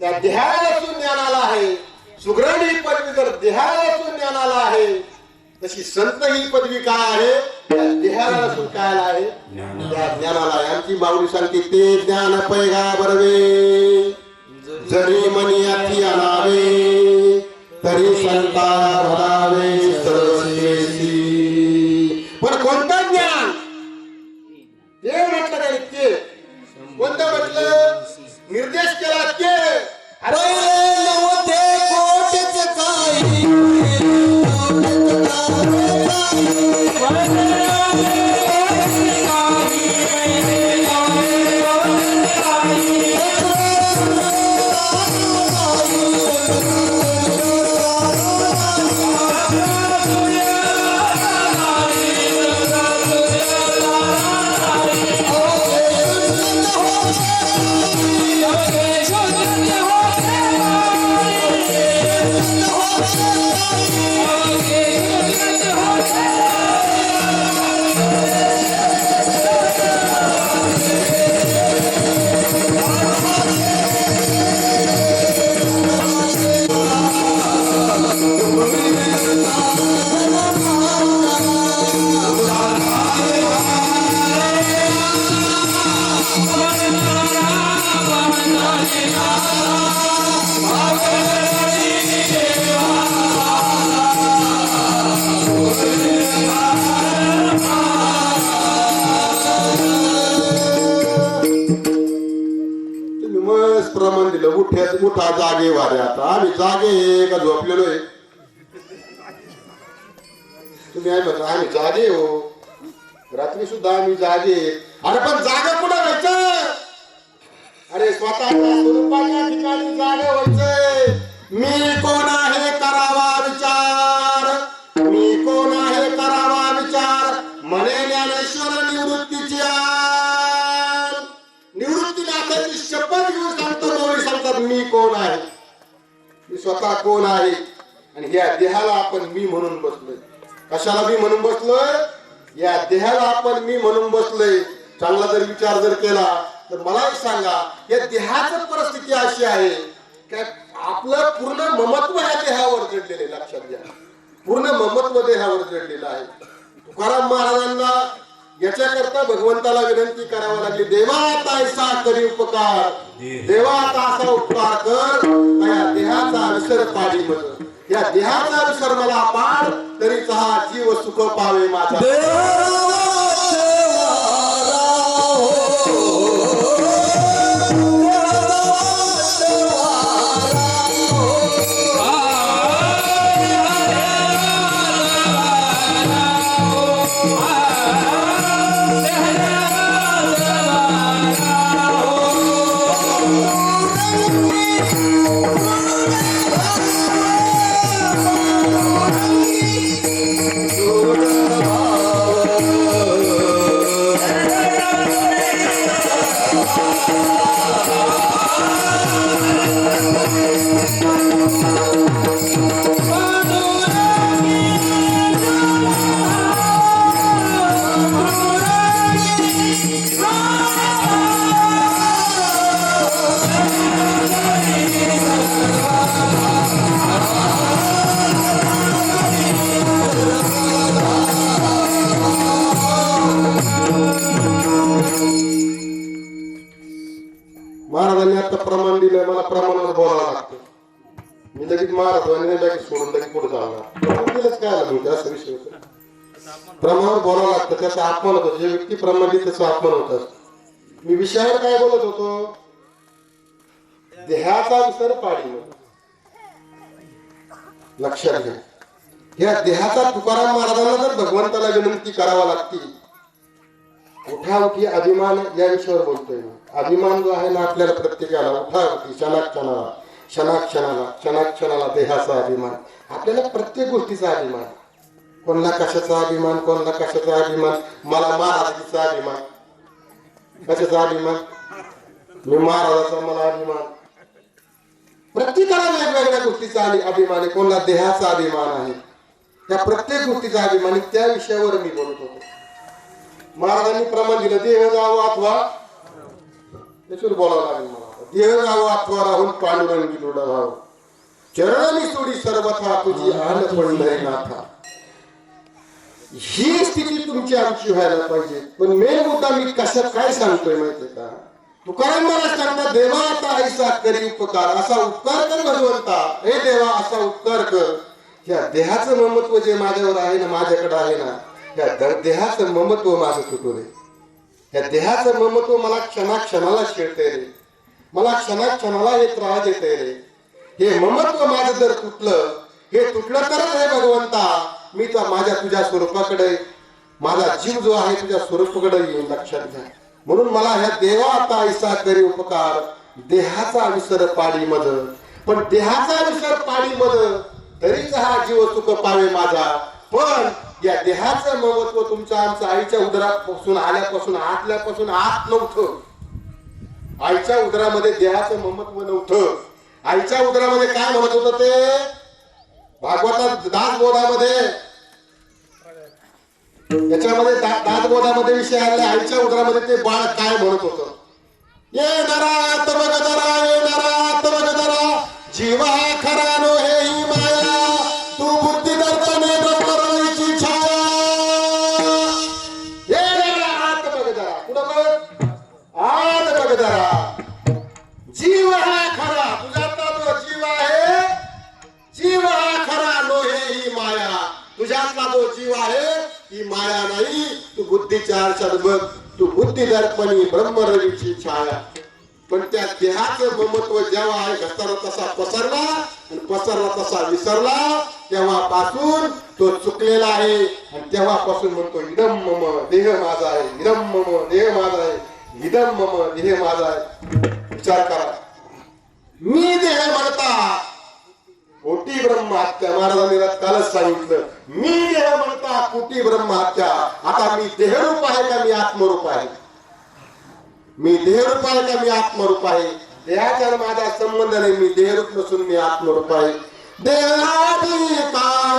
त्या देहाला असून ज्ञानाला आहे, सुग्रण ही पदवी जर देहाला असून ज्ञानाला आहे, तशी संत ही पदवी काय आहे? त्या देहाला असून काय आहे? त्या ज्ञानाला आहे. आमची माऊली सांगते ते ज्ञान पैगा बरवे जरी मनी अति आणावे तरी संता भरावे सरस्वती. पण कोणतं ज्ञान ते म्हटलं नाही, ते कोणतं म्हटलं? निर्देश केला ते अरे नव्हते कोटीच काही प्रमाण दिलं. उठा जागे वारे. आता आम्ही जागे का झोपलेलो आहे? तुम्ही आहे म्हणता आम्ही जागे हो, रात्री सुद्धा आम्ही जागे. अरे पण जागा कुठं व्हायचं? अरे स्वतःच्या स्वरूपाच्या ठिकाणी जागे व्हायचंय. मी कोण आहे करावा विचार, मी कोण आहे करावा विचार, म्हणे ज्ञानेश्वर निवृत्तीची आण. निवृत्ती नाथाची शपथ घेऊन सांगतो गौरी सांगतात मी कोण आहे, मी स्वतः कोण आहे. आणि या देहाला आपण मी म्हणून बसलोय. कशाला मी म्हणून बसलोय? या देहाला आपण मी म्हणून बसलोय. चांगला जर विचार जर केला तर मला सांगा, या देहाची परिस्थिती अशी आहे की आपलं पूर्ण ममत्व या देहावर जडलेले. लक्षात घ्या, पूर्ण ममत्व देहावर जडलेलं आहे. तुकाराम महाराजांना याच्याकरता भगवंताला विनंती करावी लागली, देवा तायसा करी उपकार, देवा असा उपकार कर या देहाचा विसर पाडी मग, या देहाचा विसर मला पाड तरीच हा जीव सुख पावे माझा. महाराजांनी आता प्रमाण दिलं, मला प्रमाणावर बोलावं लागतं. मी लगेच महाराज आणि लगेच सोडून लगेच पुढे जाणार. प्रमाण दिलंच काय लागलं असं विषय होता. प्रमाणावर बोलावं लागतं, त्याचा अपमान होतो. जे व्यक्ती प्रमाण दिली त्याचा अपमान होत असतो. मी विषयावर काय बोलत होतो? देहाचा विसर पाडी. लक्षात घ्या, या देहाचा तुकाराम महाराजांना जर भगवंताला विनंती करावा लागते. उठाउठी अभिमान या विषयावर बोलतोय. अभिमान जो आहे ना आपल्याला प्रत्येकाला, उठाउठी क्षणाक्षणाला क्षणाक्षणाला देहाचा अभिमान. आपल्याला प्रत्येक गोष्टीचा अभिमान. कोणाला कशाचा अभिमान, कोणाला कशाचा अभिमान. मला महाराजाचा अभिमान. कशाचा अभिमान? मी महाराजाचा मला अभिमान. प्रत्येकाला वेगवेगळ्या गोष्टीचा अभिमान आहे. कोणाला देहाचा अभिमान आहे. त्या प्रत्येक गोष्टीचा अभिमान आहे. त्या विषयावर मी बोलत होतो. महाराजांनी प्रमाण दिलं, देह जावं अथवा त्याच्यावर बोलावं लागेल मला. देह जावं अथवा राहून पांडुरंगी लोढा व्हावं. चरणी सोडी सर्वथा तुझी आन पंढरी नाथा. ही स्थिती तुमची आमची व्हायला पाहिजे. पण मेन मुद्दा मी काय सांगतोय माहितीये का? तुकाराम महाराज सांगतात, देवा आता ऐसा करी उपकार. असा उपकार कर भगवंता. हे देवा असा उपकार कर. या देहाचं ममत्व जे माझ्यावर आहे ना, माझ्याकडे आहे ना, या देहाचं ममत्व माझं तुटू रे. या देहाचं ममत्व मला क्षणाक्षणाला छेडते रे. मला क्षणाक्षणाला हे त्रास देते रे. हे ममत्व माझं जर तुटलं, हे तुटलं तरच हे भगवंता मी तर माझ्या तुझ्या स्वरूपाकडे, माझा जीव जो आहे तुझ्या स्वरूपाकडे येऊन लक्षात घ्या. म्हणून मला ह्या देवा आता ऐसा करी उपकार. देहाचा विसर पाडी मध. पण देहाचा विसर पाडी मध तरीच हा जीव सुख पावे माझा. पण या देहाचं महत्व तुमच्या आमच्या आईच्या उदरापासून आल्यापासून आतल्यापासून आत नव्हतं. आईच्या उदरामध्ये देहाचं महत्व नव्हतं. आईच्या उदरामध्ये काय म्हणत होतं ते भागवतात दासबोधामध्ये, त्याच्यामध्ये दासबोधामध्ये विषय आले. आईच्या उदरामध्ये ते बाळ काय म्हणत होतं? ये नरा तबग दरा, ये नरा तबग दरा, जीवा खरा नो हे ही माया, तू बुद्धी दर्पणे दर्पणाची छाया. ये नरा आत बघ दरा, कुठं बघ? आत बघ दरा. जीव हा खरा, तुझ्यातला जो जीव आहे, जीव हा खरा नो हे ही माया. तुझ्यातला जो जीव आहे ही माया नाही. तू बुद्धीच्या आरशात बघ, तू बुद्धी दर्पणी ब्रह्मरवीची छाया. पण त्या देहाचं ममत्व जेव्हा आहे घसरला तसा पसरला आणि पसरला तसा विसरला, तेव्हापासून तो चुकलेला आहे. आणि तेव्हापासून म्हणतो इदम मम देह माझा आहे, इदम मम देह माझा आहे, इदम मम देह माझा आहे. विचार करा. मी देह म्हणता कोटी ब्रह्महत्या. महाराजांनी कालच सांगितलं, मी देह म्हणता कोटी ब्रह्महत्या. आता मी देहरूप आहे का मी आत्मरूप आहे? मी देहरूप आहे का मी आत्मरूप आहे? देहाचा माझा संबंध नाही. मी देहरूप नसून मी आत्मरूप आहे. देहादी काळ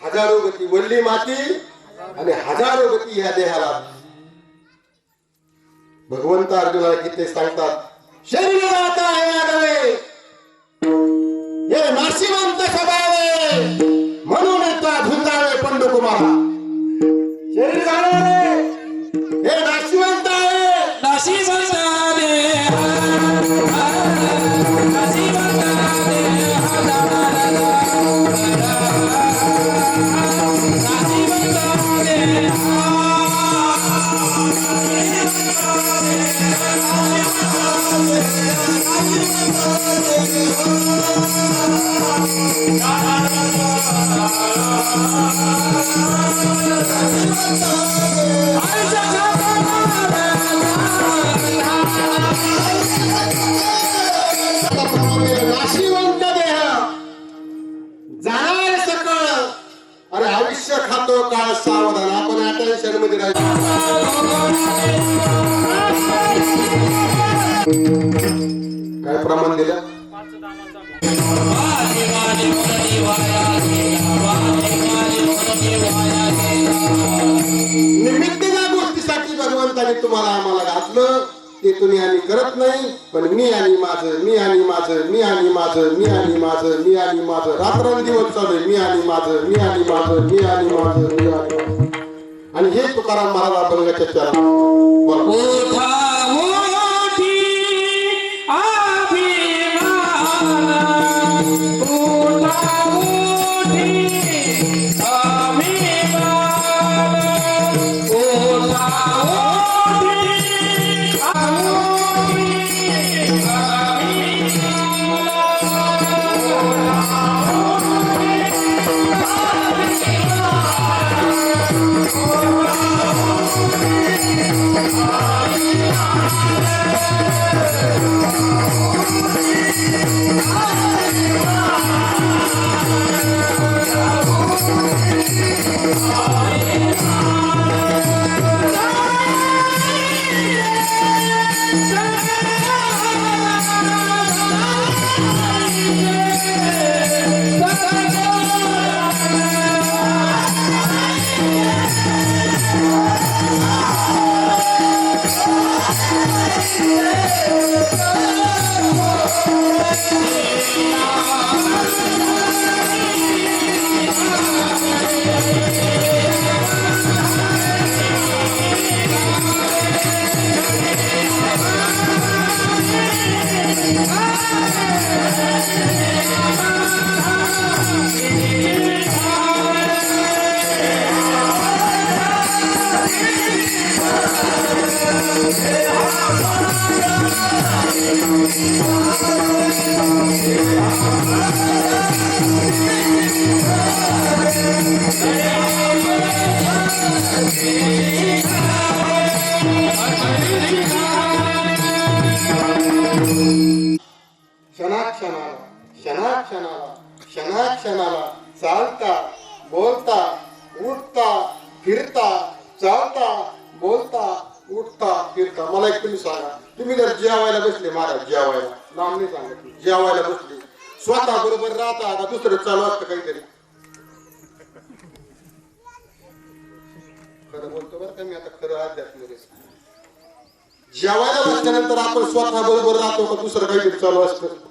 हजारो गती. वल्ली माती आणि हजारो गती या देहाला. भगवंत अर्जुनाला किती सांगतात, शरीर आता हे नाशिवंत स्वभावे म्हणून धुंदावे पंडुकुमारा. शरीर झाले हे नाशिवंत आहे, नाशिवंत नाशिवंत देह जाणार सकळ. अरे आयुष्य खातो काळ सावधान. आपण अटेन्शन मध्ये राहायचं. काय प्रमाण दिलं? भगवंताने तुम्हाला आम्हाला घातलं ते तुम्ही आणि करत नाही. पण मी आणि माझं, मी आणि माझं, मी आणि माझं, मी आणि माझं, मी आणि माझं रात्रंदिवस चालू आहे. मी आणि माझं, मी आणि माझं, मी आणि माझं, मी आणि माझं. आणि हे तुकाराम महाराज अभंगाच्या चरण बोला. क्षणाक्षणाला चालता बोलता उठता फिरता चालता बोलता उठता फिरता. मला एक तुम्ही सांगा, तुम्ही जर जेवायला बसले महाराज, जेवायला नाम नाही सांगितलं, जेवायला बसले स्वतः बरोबर राहता का दुसरं चालू असतं काहीतरी? खरं बोलतो बरं का मी आता, खरं अध्यात्म. जेवायला बसल्यानंतर आपण स्वतः बरोबर राहतो का दुसरं काहीतरी चालू असतं?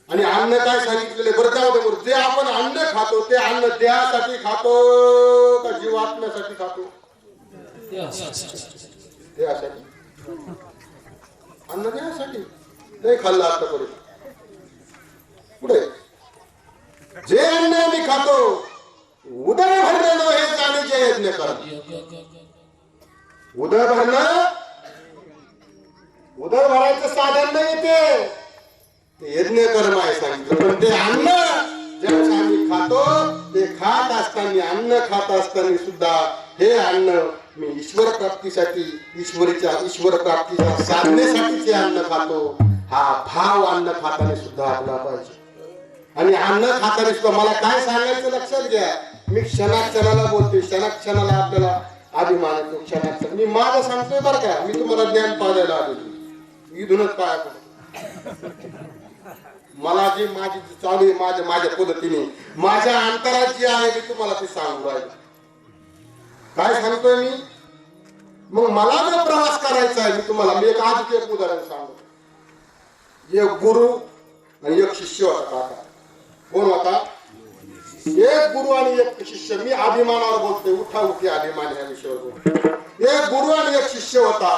आणि अन्न काय सांगितलेले बरं जाऊ दे बरं, जे आपण अन्न खातो ते अन्न देहासाठी खातो का जीवात्म्यासाठी खातो? देहासाठी. अन्न देहासाठी ते खाल्लं आतापर्यंत. पुढे जे अन्न मी खातो उदर भरणं हे जाणीचे यज्ञ करा. उदर भरणं, उदर भरायचं साधन नाही ते यज्ञ कर्म आहे सांगितलं. पण ते अन्न ज्यावेळेस आम्ही खातो ते खात असताना, अन्न खात असताना सुद्धा हे अन्न मी ईश्वर प्राप्तीसाठी, ईश्वर प्राप्तीच्या साधनेसाठी जे अन्न खातो, हा भाव अन्न खाताना सुद्धा आपला पाहिजे. आणि अन्न खाताना सुद्धा मला काय सांगायचं लक्षात घ्या, मी क्षणाक्षणाला बोलतोय, क्षणाक्षणाला आपल्याला अभिमान येतो. क्षणाक्षण मी माझं सांगतोय बरं का, मी तुम्हाला ज्ञान पाहायला आलो, इथूनच पाया पडतो. मला जी माझी चालू आहे माझ्या पद्धतीने, माझ्या अंतरात जी आहे मी तुम्हाला ते सांगू राहिलो. काय सांगतोय मी? मग मला जो प्रवास करायचा आहे, मी तुम्हाला मी आज एक उदाहरण सांगतो. एक गुरु आणि एक शिष्य होता. काका कोण होता? एक गुरु आणि एक शिष्य. मी अभिमानावर बोलतोय, उठा उठी अभिमान या विषयावर बोलतो. एक गुरु आणि एक शिष्य होता.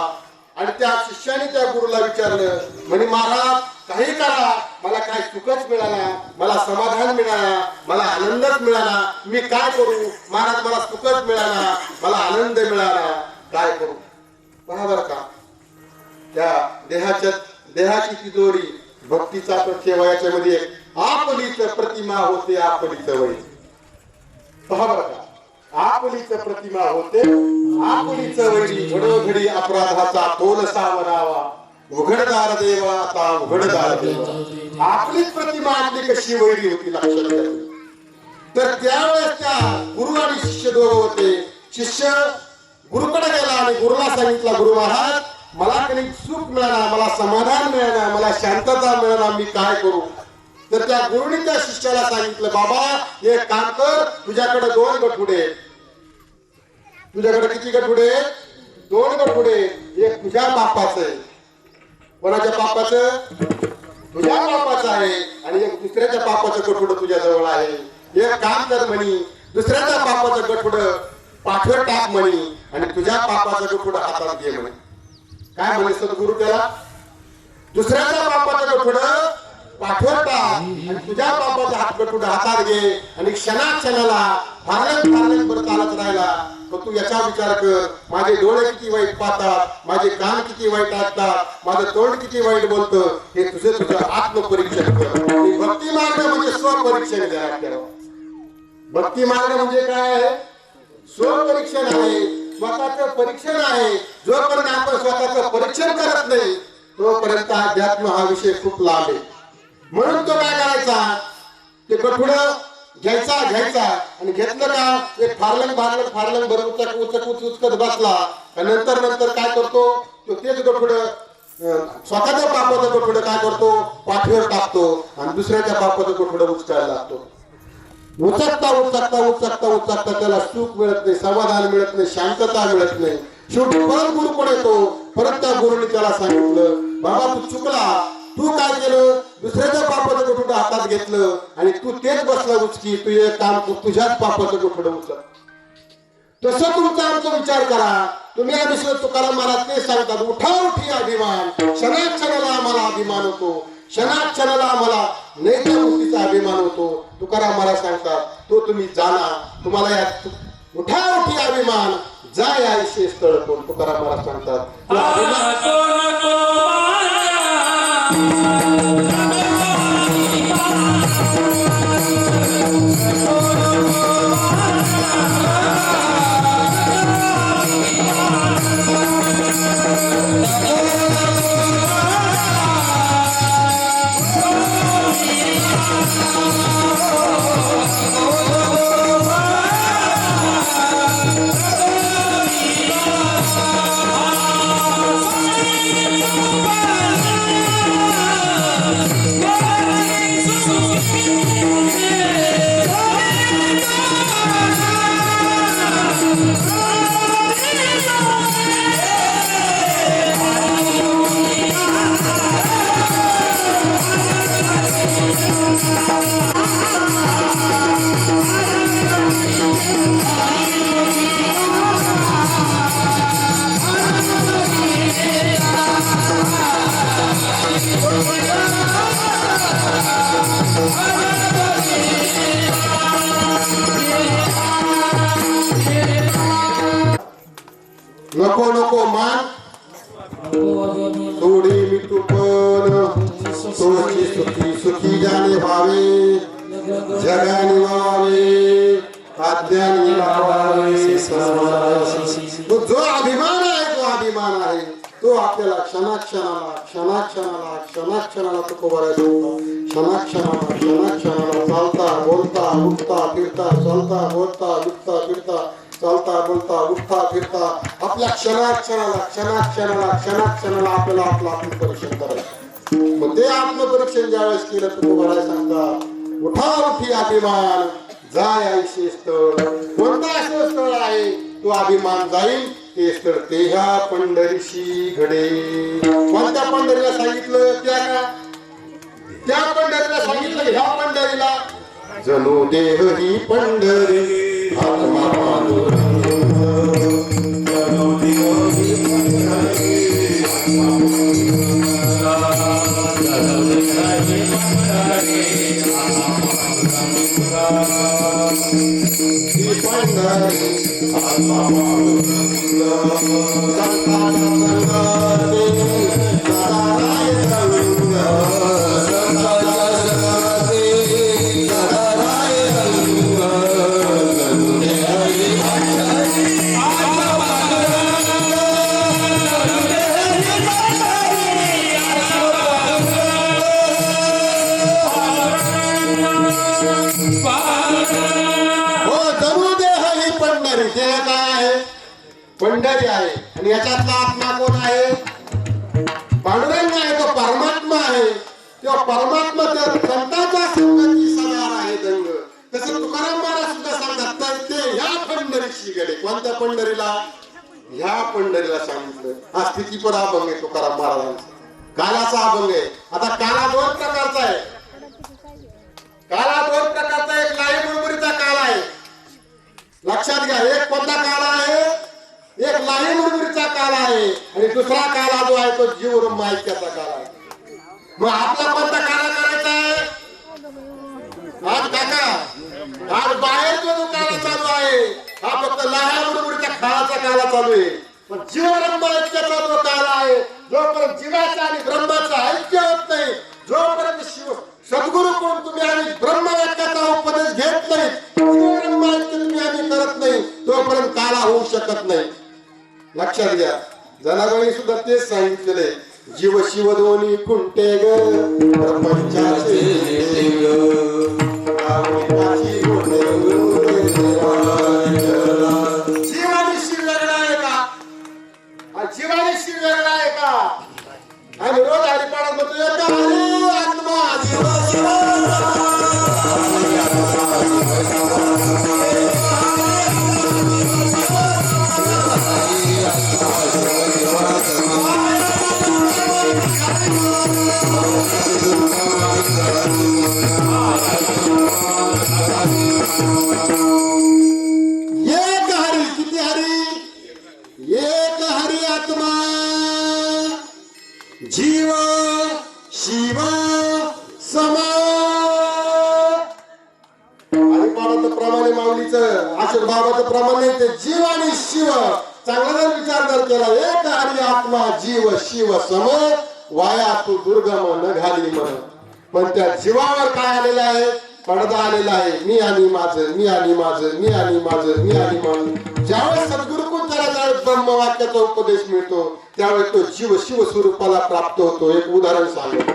आणि त्या शिष्याने त्या गुरुला विचारलं, म्हणे महाराज काही करा, मला काय सुखच मिळाला, मला समाधान मिळाला, मला आनंदच मिळाला, मी काय करू महाराज? मला सुखच मिळाला, मला आनंद मिळाला, काय करू? पहा बरं का, त्या देहाची तिजोरी भक्तीचा तर ठेवा, याच्यामध्ये आपलीच प्रतिमा होते, आपलीच वय. पहा बरं का, आपलीच प्रतिमा होते, आपलीच वैरी, घडोघडी अपराधाचा तोल सावरावा, उघडदार देवा आता उघडदार देवा. आपलीच प्रतिमा आपली कशी वैरी होती लक्षात घ्या. तर त्यावेळेस त्या गुरु आणि शिष्य दोघं होते. शिष्य गुरुकडे गेला आणि गुरुला सांगितलं, गुरु महाराज मला काही सुख मिळाला, मला समाधान मिळाला, मला शांतता मिळाला, मी काय करू? तर त्या गुरुने त्या शिष्याला सांगितलं, बाबा एक काम कर, तुझ्याकडे 2 गठुडे, तुझ्याकडे किती गठुडे? 2 गठुडे. एक तुझ्या बापाचं आहे. कोणाच्या बापाचं? तुझ्या बापाचं आहे. आणि एक दुसऱ्याच्या बापाचं गठुडं तुझ्या जवळ आहे. एक काम कर म्हणी, दुसऱ्याच्या बापाचं गठुडं पाठवर टाक म्हणी आणि तुझ्या बापाचं गठुडं हातात घे म्हणे. काय म्हणे सद्गुरु त्याला? दुसऱ्याच्या बापाचं गठुडं पाठवर टाक आणि तुझ्या बापाचं गठुडं हातात घे आणि क्षणाक्षणाला फारलंग बरं चालत राहिला. तर तू याचा विचार कर, माझे डोळे किती वाईट पाहतात, माझे कान किती वाईट ऐकतात, माझं तोंड किती वाईट बोलतं, हे तुझं आत्मपरीक्षण कर. आणि भक्ती मार्ग म्हणजे स्वपरीक्षण द्या. भक्ती मार्ग म्हणजे काय आहे? स्वपरीक्षण आहे, स्वतःचं परीक्षण आहे. जोपर्यंत आपण स्वतःचं परीक्षण करत नाही तोपर्यंत अध्यात्म हा विषय खूप लांब आहे. म्हणून तो काय करायचा? ते गठुडं घ्यायचा आणि घेतलं का एक फारलंग बरं उचकत बसला. नंतर काय करतो तो? तेच गठुडं स्वतःच्या बापाचं गठुडं काय करतो? पाठीवर टाकतो आणि दुसऱ्याच्या बापाचं गठुडं उचकायला लागतो. उचकता त्याला सुख मिळत नाही, समाधान मिळत नाही, शांतता मिळत नाही. शेवटी परत गुरुकडे येतो. परत त्या गुरुने त्याला सांगितलं, बाबा तू चुकला, तू काय केलं? दुसऱ्याच्या बापाचं गठुडं हातात घेतलं आणि तू तेच बसला उचकी. तू एक काम कर, तुझ्याच बापाचं गठुडं उचल. तसं तुमचा आमचा विचार करा. तुम्ही विश्व तुकाराम महाराज ते सांगतात, उठाउठी अभिमान, क्षणाक्षणाला आम्हाला अभिमान होतो, क्षणाक्षणाला आम्हाला नैतिक गोष्टीचा अभिमान होतो. तुकाराम महाराज सांगतात, तो तुम्ही जाणा, तुम्हाला या उठाउठी अभिमान जाय आयुष्य स्थळ कोण. तुकाराम महाराज सांगतात नको मान थोडी मी तू पण सोची सुखी जाणे व्हावे, जगाने व्हावे, आद्याने लावावे. तो जो अभिमान आहे तो आपल्याला क्षणाक्षणाला तो कोबरायचा होता. क्षणाक्षणाला चालता बोलता उठता फिरता, चालता बोलता उठता फिरता, चालता बोलता उठता फिरता, आपल्या क्षणाक्षणाला आपल्याला आपलं आत्मपरीक्षण करायचं. मग ते आत्मपरीक्षण ज्यावेळेस केलं तर कोबराय सांगता, उठी अभिमान जाय आयुष्य स्थळ. कोणतं असं स्थळ आहे तो अभिमान जाईल ते स्थळ तेहा पंढरीशी घडे. कोणत्या पंढरीला सांगितलं? त्या पंढरीला सांगितलं. ह्या पंढरीला जणू देह ही पंढरी आत्मा पांडुरंग, जणू देह ही पंढरी पंढरी आहे. आणि याच्यातला आत्मा कोण आहे? पांडुरंग आहे. तो परमात्मा आहे. तो परमात्मा त्या संतांचा पंढरीशी गेले. कोणत्या पंढरीला? ह्या पंढरीला सांगितलं. हा स्थितीपर अभंग आहे तुकाराम महाराजांचा. कालाचा अभंग आहे. आता काला दोन प्रकारचा आहे. काला दोन प्रकारचा. एक लाई मुरमुरीचा काला आहे, लक्षात घ्या. एक कोणता काला आहे? एक लाई मुरमुरीचा काला आहे. आणि दुसरा काला जो आहे तो जीवरम ऐक्याचा काला आहे. मग आपला कोणता काला करायचा आहे? आज काका, आज बाहेरचा जो काला चालू आहे हा फक्त लहान मुरमुरीच्या काळाचा काला चालू आहे. पण जीवरम ऐक्याचा जो काला आहे, जोपर्यंत जीवाचा आणि ब्रह्माचा ऐक्य होत नाही, जोपर्यंत शिव सद्गुरु कोण तुम्ही आणि ब्रह्मवाक्याचा उपदेश घेत नाही, जीवरम ऐक्य तुम्ही आम्ही करत नाही, तोपर्यंत काला होऊ शकत नाही. लक्षात घ्या. जनाबाई सुद्धा तेच सांगितलेले. जीव शिव दोन्ही खुंटे ग प्रपंचाचे जीव आणि शिव वेगळा आहे का? जीव आणि शिव वेगळा आहे का? आम्ही रोज हरिपाठात म्हणतो एका हरी आत्मा जीव शिव. एक हरी. किती हरी? एक हरी आत्मा जीव शिव समा. हरिपाठाचं प्रमाणे माऊलीचं आशीर् बाबाचं प्रमाण नाही. ते जीव आणि शिव चांगला जर विचार जर केला, एक हरी आत्मा जीव शिव सम वाया तू दुर्गम न घाली मन. पण त्या जीवावर काय आलेलं आहे? पडदा आलेला आहे. मी आणि माझं, मी आणि माझं, मी आणि माझं, मी आणि माझं. ज्यावेळेस सद्गुरुकडून त्याला ज्यावेळेस ब्रह्मवाक्याचा उपदेश मिळतो त्यावेळेस तो जीव शिव स्वरूपाला प्राप्त होतो. एक उदाहरण सांगतो.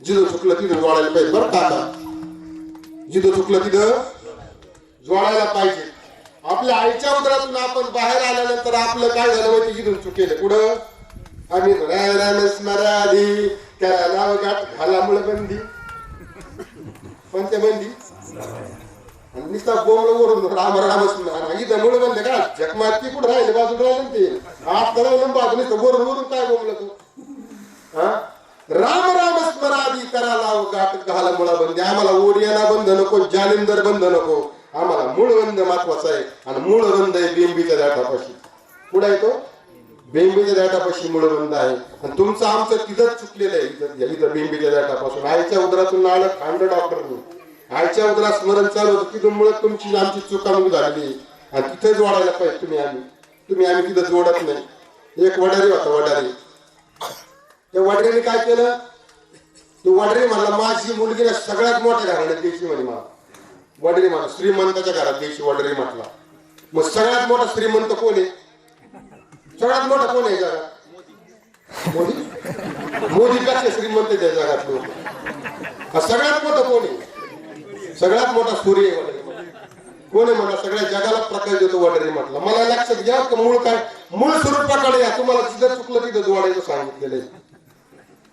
जिथं चुकलं तिथं जोडायला पाहिजे बरं काका. जिथं चुकलं तिथं जोडायला पाहिजे. आपल्या आईच्या उदरातून आपण बाहेर आल्यानंतर आपलं काय झालं माहिती? जिथून चुकेलं पुढं आम्ही स्मराधी त्याला नाव गाठ घालामुळे बंदी. कोणत्या बंदी? नुसता बोंबलं ओढून राम राम इथं मुळे बंद का? जगमाती कुठं राहिले? बाजूला राहिले ते आत करायला बाजू नुसतं वरून वरून काय बोंबलं तू? हा, राम राम स्मराधी करा लाव गाठ घाला मुळा बंदी. आम्हाला ओडियाना बंद नको, जालिंदर बंद नको, आम्हाला मूळ बंद महत्वाचा आहे. आणि मूळ बंद आहे बेंबीच्या दाटापाशी. कुठं आहे तो? बेंबीच्या दाटापाशी मूळ बंद आहे. आणि तुमचं आमचं तिथंच चुकलेलं आहे. इथं बेंबीच्या दाटापासून आईच्या उदरातून आलं खांड डॉक्टरनी. आईच्या उदरात स्मरण चालू होतं. तिथून मुळे तुमची आमची चुकामुक झाली आणि तिथे जोडायला पाहिजे. तुम्ही आम्ही तिथं जोडत नाही. एक वडारी होता वडारी. त्या वडरीने काय केलं? तो वडरी म्हणला माझी मुलगीला सगळ्यात मोठ्या घराण्यात द्यायची म्हणे. मला वडरी म्हणा श्रीमंताच्या घरात द्यायची वडरी म्हटला. मग सगळ्यात मोठा श्रीमंत कोण आहे? सगळ्यात मोठा कोण आहे जगात? मोदी. मोदीपेक्षा श्रीमंत त्या जगात लोक. सगळ्यात मोठं कोण आहे? सगळ्यात मोठा सूर्य आहे वडरी. कोण आहे म्हणा? सगळ्या जगाला प्रकाश देतो वडरी म्हटला. मला लक्षात घ्या मूळ काय? मूळ स्वरूपाकडे या. तुम्हाला जिथं चुकलं तिथं जोडायचं सांगितलेलं आहे.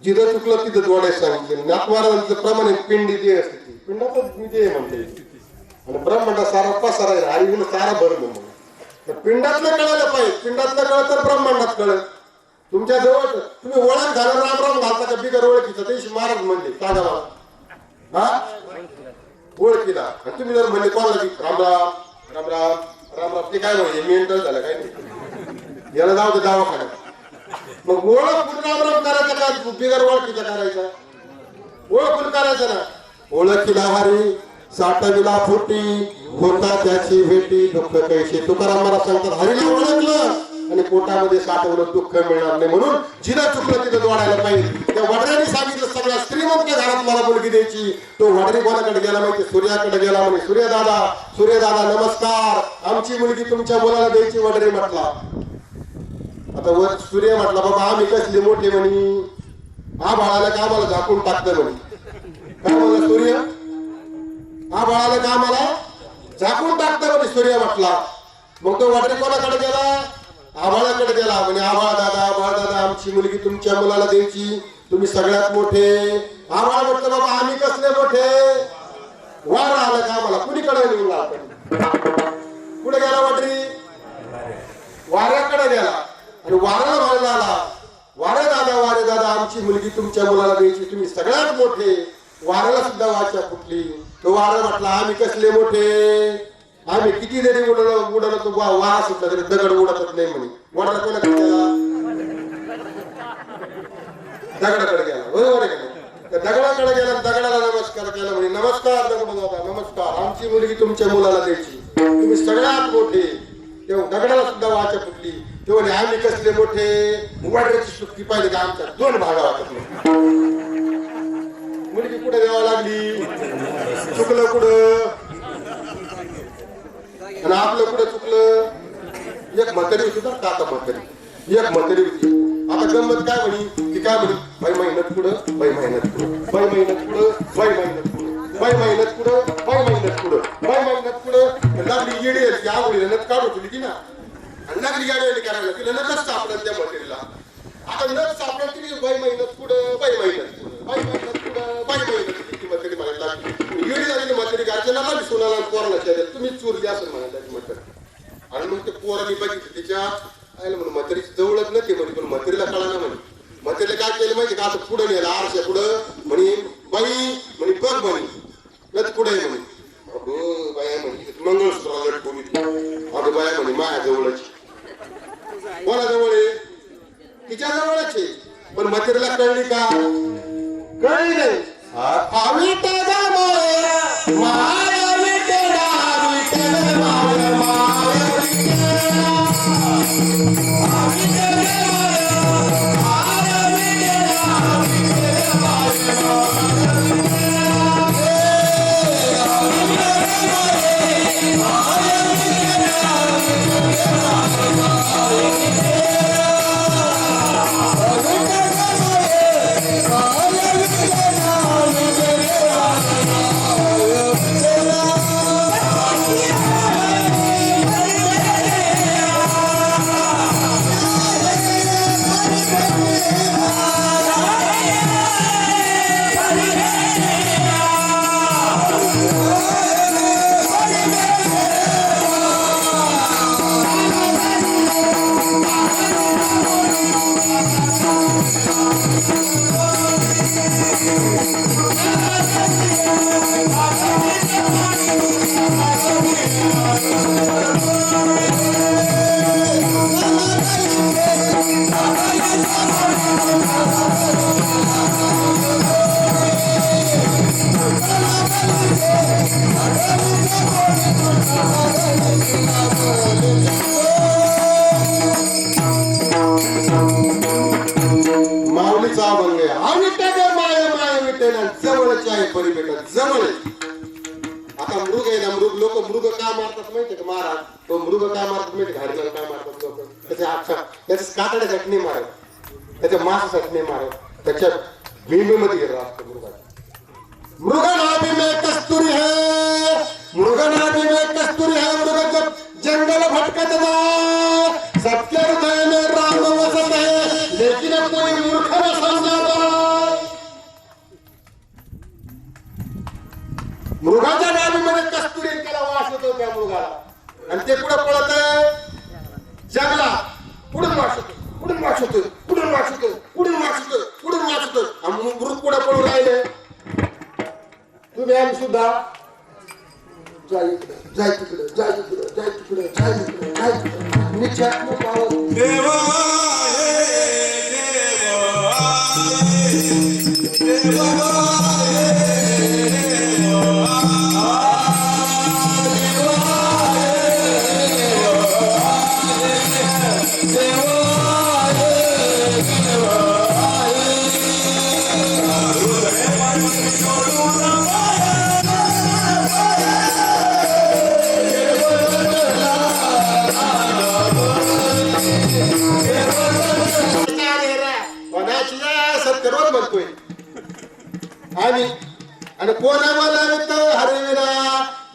जिथं चुकलं तिथं जोडायचं सांगितलेलं. नाथवारांचं प्रमाणे पिंडी जे असते ती पिंडातच मी ते म्हणते. आणि ब्रह्मांडा सारा पसारा आहे. आई सारा भरलं म्हणून पिंडातलं कळायला पाहिजे. पिंडातलं कळत तर ब्रह्मांडात कळत. तुमच्या जवळ तुम्ही ओळख झालं राम राम घालता का बिगर ओळखीचा? ते महाराज म्हणले सांगा मला. हा, ओळखीला. आणि तुम्ही जर म्हणले कोणाला की राम राम राम राम राम राम, ते काय म्हणजे मेंटल झालं काय नाही. याला जाऊ दे दवाखान्यात. मग ओळख राम राम करायचा का बिगर ओळखीचा करायचा? ओळखून करायचं ना. ओळखीला हरी साठविला फुटी होता त्याची भेटी दुःख कैशी. तुकाराम महाराज सांगतात हरीला ओळखलं आणि पोटामध्ये साठवलं दुःख मिळणार नाही. म्हणून जिथं चुकलं तिथं जोडायला पाहिजे. त्या वडऱ्याने सांगितलं सगळ्या श्रीमंत घरात मला मुलगी द्यायची. तो वडरी कोणाकडे गेला माहिती? सूर्याकडे गेला. म्हणे सूर्यदादा नमस्कार, आमची मुलगी तुमच्या मुलाला द्यायची. वडरी म्हटला. आता सूर्य म्हटला बाबा आम्ही कसले मोठे म्हणे, आभाळाला का आम्हाला झाकून टाकतं म्हणे. काय म्हणलं सूर्य? आभाळाला का आम्हाला झाकून टाकतं म्हणे सूर्य म्हटला. मग तो वडरी कोणाकडे गेला? आभाळाकडे गेला. म्हणे आभाळ दादा आमची मुलगी तुमच्या मुलाला द्यायची, तुम्ही सगळ्यात मोठे. आभाळ म्हटलं बाबा आम्ही कसले मोठे? वार आलं का आम्हाला? कुणीकडे निघून आपण कुठे गेला वाटरी वाऱ्याकडे गेला आणि वारा व्हायला आला वारे दादा आमची मुलगी तुमच्या मुलाला द्यायची तुम्ही सगळ्यात मोठे वाऱ्याला सुद्धा वाचा फुटली तो वारा म्हटला आम्ही कसले मोठे आम्ही किती जरी उडवलं तो वारा सुद्धा तरी दगड उडतच नाही म्हणे वडाला कोणाकडे गेला दगडाकडे गेला बरोबर आहे का नाही त्या दगडाकडे गेला दगडाला नमस्कार केला म्हणे नमस्कार दगड दादा नमस्कार आमची मुलगी तुमच्या मुलाला द्यायची तुम्ही सगळ्यात मोठे तेव्हा दगडाला सुद्धा वाचा फुटली तेव्हा आम्ही कसले मोठे वाड्याची सुट्टी पाहिजे का आमच्या 2 भागा वाटत नाही मुलगी कुठे द्यावा लागली चुकलं कुठं आणि आपलं कुठं चुकलं एक म्हातारी होती तर काका म्हातारी एक म्हातारी होती आता गंमत काय म्हणी ती काय म्हणी बाई मेहनत पुढं बाई मेहनत पुढं बाई मेहनत पुढं बाई मेहनत पुढं बाई मेहनत पुढं बाई मेहनत पुढं बाई मेहनत पुढं लागली येडी ती आवडली नत काढू तुली ती ना आणि लागली गाडी करायला तिला नकच सापडत त्या म्हातारीला आता नच सापडत ती बाई मेहनत पुढं बाई मेहनत पुढं बाई मेहनत पुढं बाई मेहनत ती म्हातारी म्हणायला लागली येडी झालेली म्हातारी गार्जनाला बी सोनाला पोराला त्याच्यात तुम्ही चोरली असं म्हणायला ती म्हातारी आणि मग ते पोरांनी बघितलं तिच्या आयला म्हणून म्हातारीची जवळच नव्हती म्हणे पण म्हातारीला कळालं म्हणे म्हातारीला काय केलं माहिती का आता पुढे नेला आरशा पुढं म्हणे बाई म्हणे बघ म्हणे नत पुढे म्हणे अगं बाया म्हणे मंगळसूत्र लटकवली अगं बाया म्हणे माया जवळच कोणा जवळ आहे तिच्या जवळच आहे पण म्हातारीला कळली का कळली नाही माऊलीचा अभंग आहे माया माया विठ्ठल जवळच आहे परिपेटात जवळ आता मृग आहे ना मृग लोक मृग का मारतात माहितीये का महाराज तो मृग काय मारतात माहिती घाडीला काय मारतात लोक त्याच्या कातड्यासाठी नाही मारत त्याच्या मांसासाठी नाही मारत त्याच्या भीमेमध्ये गेला असतो मृगानाभी में कस्तुरी है मृगनाभी में कस्तुरी है मृग जब जंगल भटकत जा सबके हृदय में राम वसत है लेकिन कोई मूर्ख न समझाता मृगाच्या नाभीमध्ये कस्तुरी त्याला वास होतो त्या मृगाला आणि ते पुढे पळत आहे जंगलात पुढून वास होतो पुढून वास होतो पुढून वास होतो पुढून वास होतो पुढून वास होतो आणि मृग पुढे पळून राहिले तुम्ही आम्ही सुद्धा जाय तिकडे जाय तिकडे जाय तिकडे जाय तिकडे जाय तिकडे जाय तिकडे निश्चयात्म पावत देवा आणि आणि कोणाला हरविना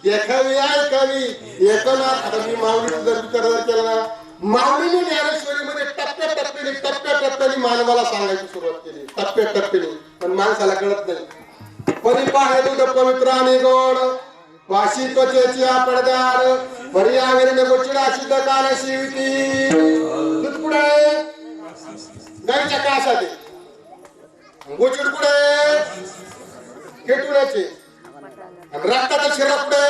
देखावी ऐकावी एकनाथ आता मी माऊलीचा जर विचार केला ना माऊलीने ज्ञानेश्वरीमध्ये टप्प्याटप्प्याने मानवाला सांगायची सुरुवात केली टप्प्याटप्प्याने पण माणसाला कळत नाही परी पाहे दूध पवित्र आणि गोड वाशी त्वचेची पडद्याआड पर्यावरण गोचिडा शुद्ध कान शिवती दूध कुठे गाईच्या कासाठी गोचिड कुठे केटुण्याचे रक्ताचा शिरा कुठे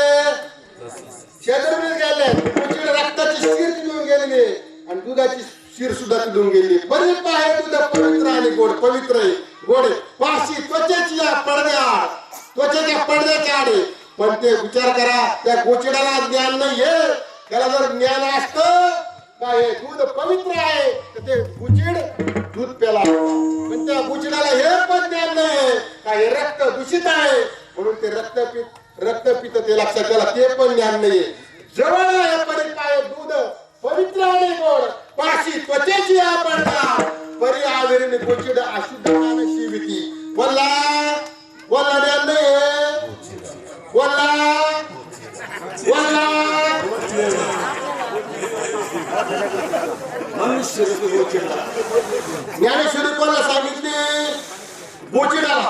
शेजारी गेले गोचिड रक्ताची शिर पिऊन गेलेली आणि दुधाची शिर सुद्धा पिऊन गेली पवित्र आहे दूध पवित्र आणि गोड पवित्र आहे गोड वाशी त्वचेची पडद्याआड त्वचेच्या पडद्याच्या आडे पण ते विचार करा त्या गोचिडाला ज्ञान नाहीये त्याला जर ज्ञान असतं काय दूध पवित्र आहे तर ते गुचिड दूध प्याला पण त्या गुचिडाला हे पण ज्ञान नाही काय रक्त दूषित आहे म्हणून ते रक्तपित ते लक्षात त्याला ते पण ज्ञान नाहीये जवळ आहे पण काय दूध पवित्र आणि गोड पाशी त्वचेची पडदा परी आवेरीने गोचिड अशुद्ध शिविती बोलला बोलला ज्ञान नाही बोलला बोलला ज्ञानेश्वरी कोणाला सांगितले गोचिडाला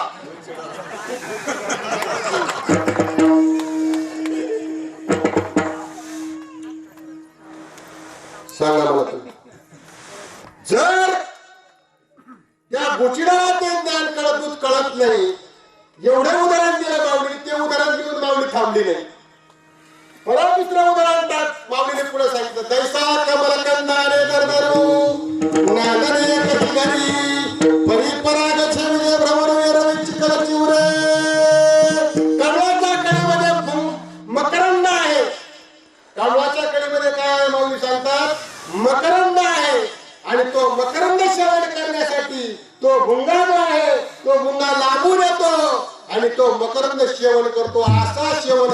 सांगा मला तुम्ही जर त्या गोचिडाला ते ज्ञान कळत नाही एवढे उदाहरण दिलं माऊली ते उदाहरण देऊन माऊली थांबली नाही परत दुसरं उदाहरण टाक माऊलीने पुढे सांगितलं दैसा कमल कंदाने दरदरू नागरे कधी परिपराग छेविले भ्रमर रविचिकल चिवरे कमळाच्या कळीमध्ये मकरंद आहे कमळाच्या कळीमध्ये काय आहे माऊली सांगतात मकरंद आहे आणि तो मकरंद सेवन करण्यासाठी तो भुंगा जो आहे तो भुंगा लांबून येतो आणि तो मकरंद सेवन करतो असा सेवन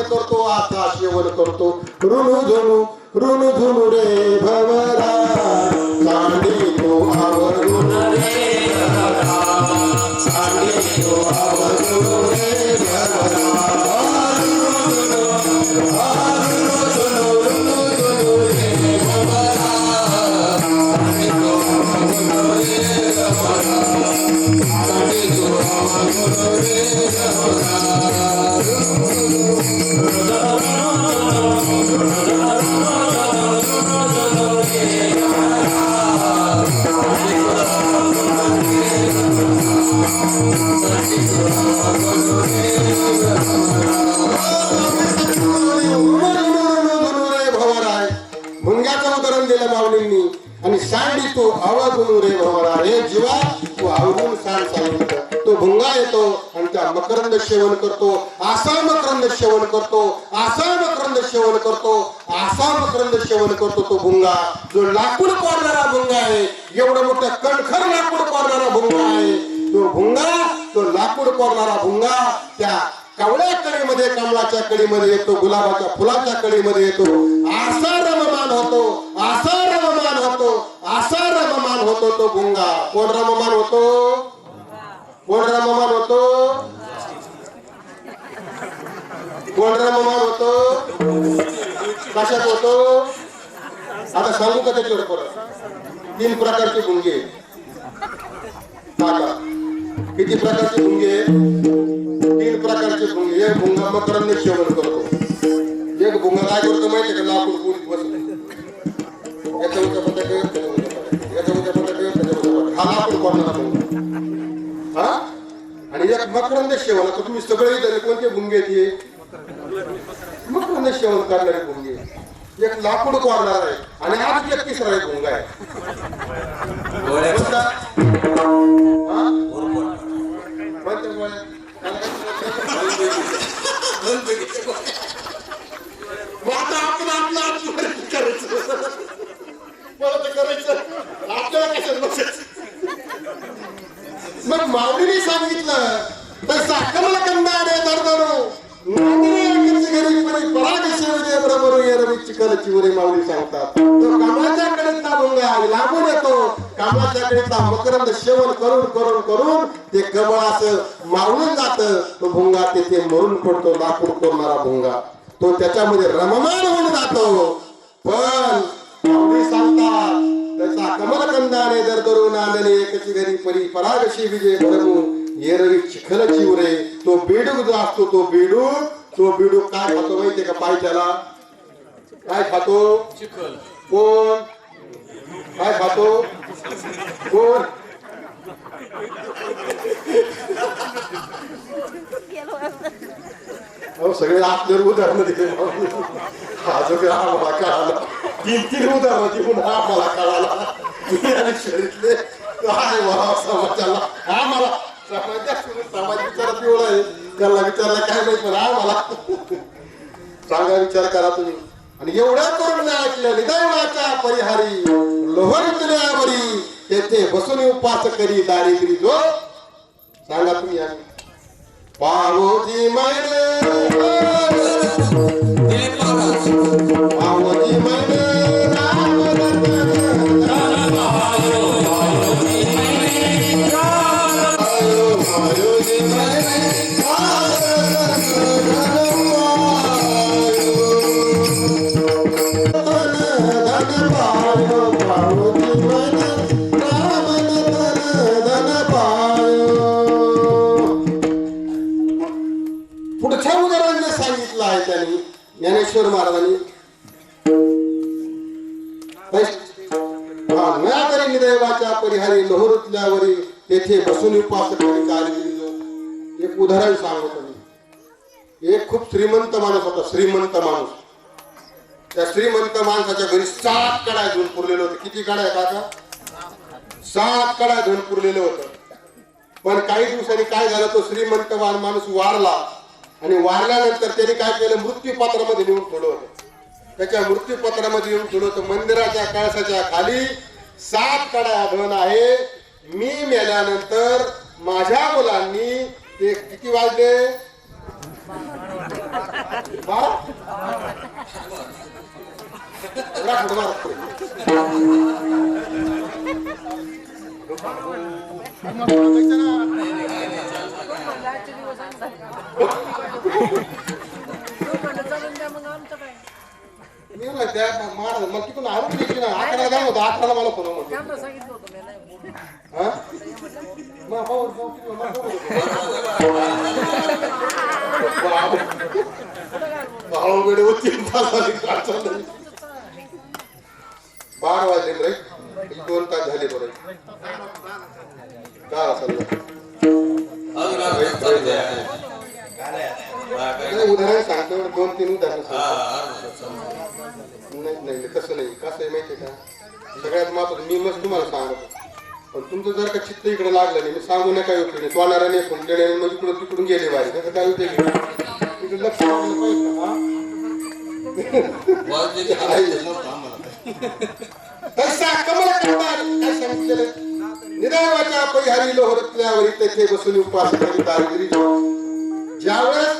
करतो ऋणू धुनु रे भवरा सांडी तो आवरून रे भवरा सांडी तो आवरून रे भवरा भुंग्याचं उदाहरण दिलं माऊलींनी आणि सांडी तो आवाजून रे भवरा रे जीवा तो आवडून सांगितलं तो भुंगा येतो आणि त्या मकरंद सेवन करतो असा मकरंद सेवन करतो तो भुंगा जो लाकूड पाडणारा भुंगा आहे एवढं मोठं कणखर लाकूड पाडणारा भुंगा आहे तो लाकूड पाडणारा भुंगा त्या कावळ्या कळीमध्ये कमळाच्या कळीमध्ये येतो गुलाबाच्या फुलाच्या कळीमध्ये येतो असा रममान होतो तो भुंगा कोण रममान होतो कशात होतो आता सांगू का त्याच्यावर परत 3 प्रकारचे भुंगे किती प्रकारचे भुंगे 3 प्रकारचे भुंगे एक भुंगा मकरंद सेवन करतो एक भुंगा काय करतो माहिती का लाकूड पुरीत बसतो हा लाकूड कोणाला भुंगा हा आणि एक मकरंद सेवन आता तुम्ही सगळे कोणते भुंगे ते मकरंद सेवन करणारे भुंगे एक लाकूड कोरणार आहे आणि आज एक तिसरा एक भुंगा आहे मग माऊलीने सांगितलं तसा कमल कंदाने दरदरू चिकल चिवरे माऊली सांगतात तो कमळाच्या कडेचा भुंगा लांबून येतो कमळाच्या कडेचा मकरंद सेवन करून ते कमळ असं मावळून जात तो भुंगा तेथे मरून पडतो लाकूड कोरणारा भुंगा तो त्याच्यामध्ये रममान होऊन जातो पण माऊली सांगतात त्याचा कमल कंदाने दरदरून आलेले एकची घरी परी परागशी विजय भरमू येरवी चिखल चिवरे तो बेडूक जो असतो तो बेडूक तो बिडू काय खातो माहितीये का? पाय त्याला काय खातो? चिखल. कोण? काय खातो? कोण? अहो सगळे आपल्यावर उदाहरण दिले. हा जो काही आम्हाला कळाला 3 उदाहरण देऊन आम्हाला कळाला. शरीरातले काय व्हावं समाजाला आम्हाला समाज विचारात एवढा आहे त्याला विचारला काय माहित पण आम्हाला चांगला विचार करा तुम्ही. आणि एवढ्या करून ऐकलं निदैवाच्या परिहारी लोहर तुल्यावरी तेथे बसून उपास करी दारिद्री जो सांगा तुम्ही. पावोजी मैने पावोजी मैने पुढच्या उदाहरणाने सांगितलं आहे त्यांनी ज्ञानेश्वर महाराजांनी नया करी निदैवाच्या परिहारी लोहरुतल्यावरी तेथे बसून उपास करी दारिद्री जो. एक उदाहरण सांगतो मी. एक खूप श्रीमंत माणूस होता. श्रीमंत माणूस. त्या श्रीमंत माणसाच्या घरी 7 कड्या धुवून पुरलेलं होतं. किती कड्या आहे काका? 7 कड्या धुवून पुरलेलं होतं. पण काही दिवसांनी काय झालं? तो श्रीमंत माणूस वारला आणि वारल्यानंतर त्याने काय केलं? मृत्यूपत्रामध्ये लिहून ठेवलं होतं. त्याच्या मृत्यूपत्रामध्ये लिहून ठेवलं होतं मंदिराच्या कळसाच्या खाली 7 कड्या धन आहे. मी मेल्यानंतर माझ्या मुलांनी ते किती वाजले? 12. मग तिकडून आणून घ्यायची ना. 11 काय होतं? 11 मला फोन होतो. होती 12 वाजले रे. 2 तास झाले बरं. काय असेल उदाहरण सांगतो. 2-3 उदाहरण सांगतो. नाही तसं नाही. कसं आहे माहितीये का? सगळ्यात महत्वाचं मी मस्त तुम्हाला सांगतो. पण तुमचं जर का चित्त इकडे लागलं नाही मी सांगू नये काय उपयोग नाही. सोनारा नाही फुंकले मग इकडून तिकडून गेले बाहेर त्याचं काय उपयोग नाही. तिकडे लक्ष निदैवाच्या परिहारी लोहरुतल्यावरी तेथे बसून उपास करी दारिद्री जो. ज्यावेळेस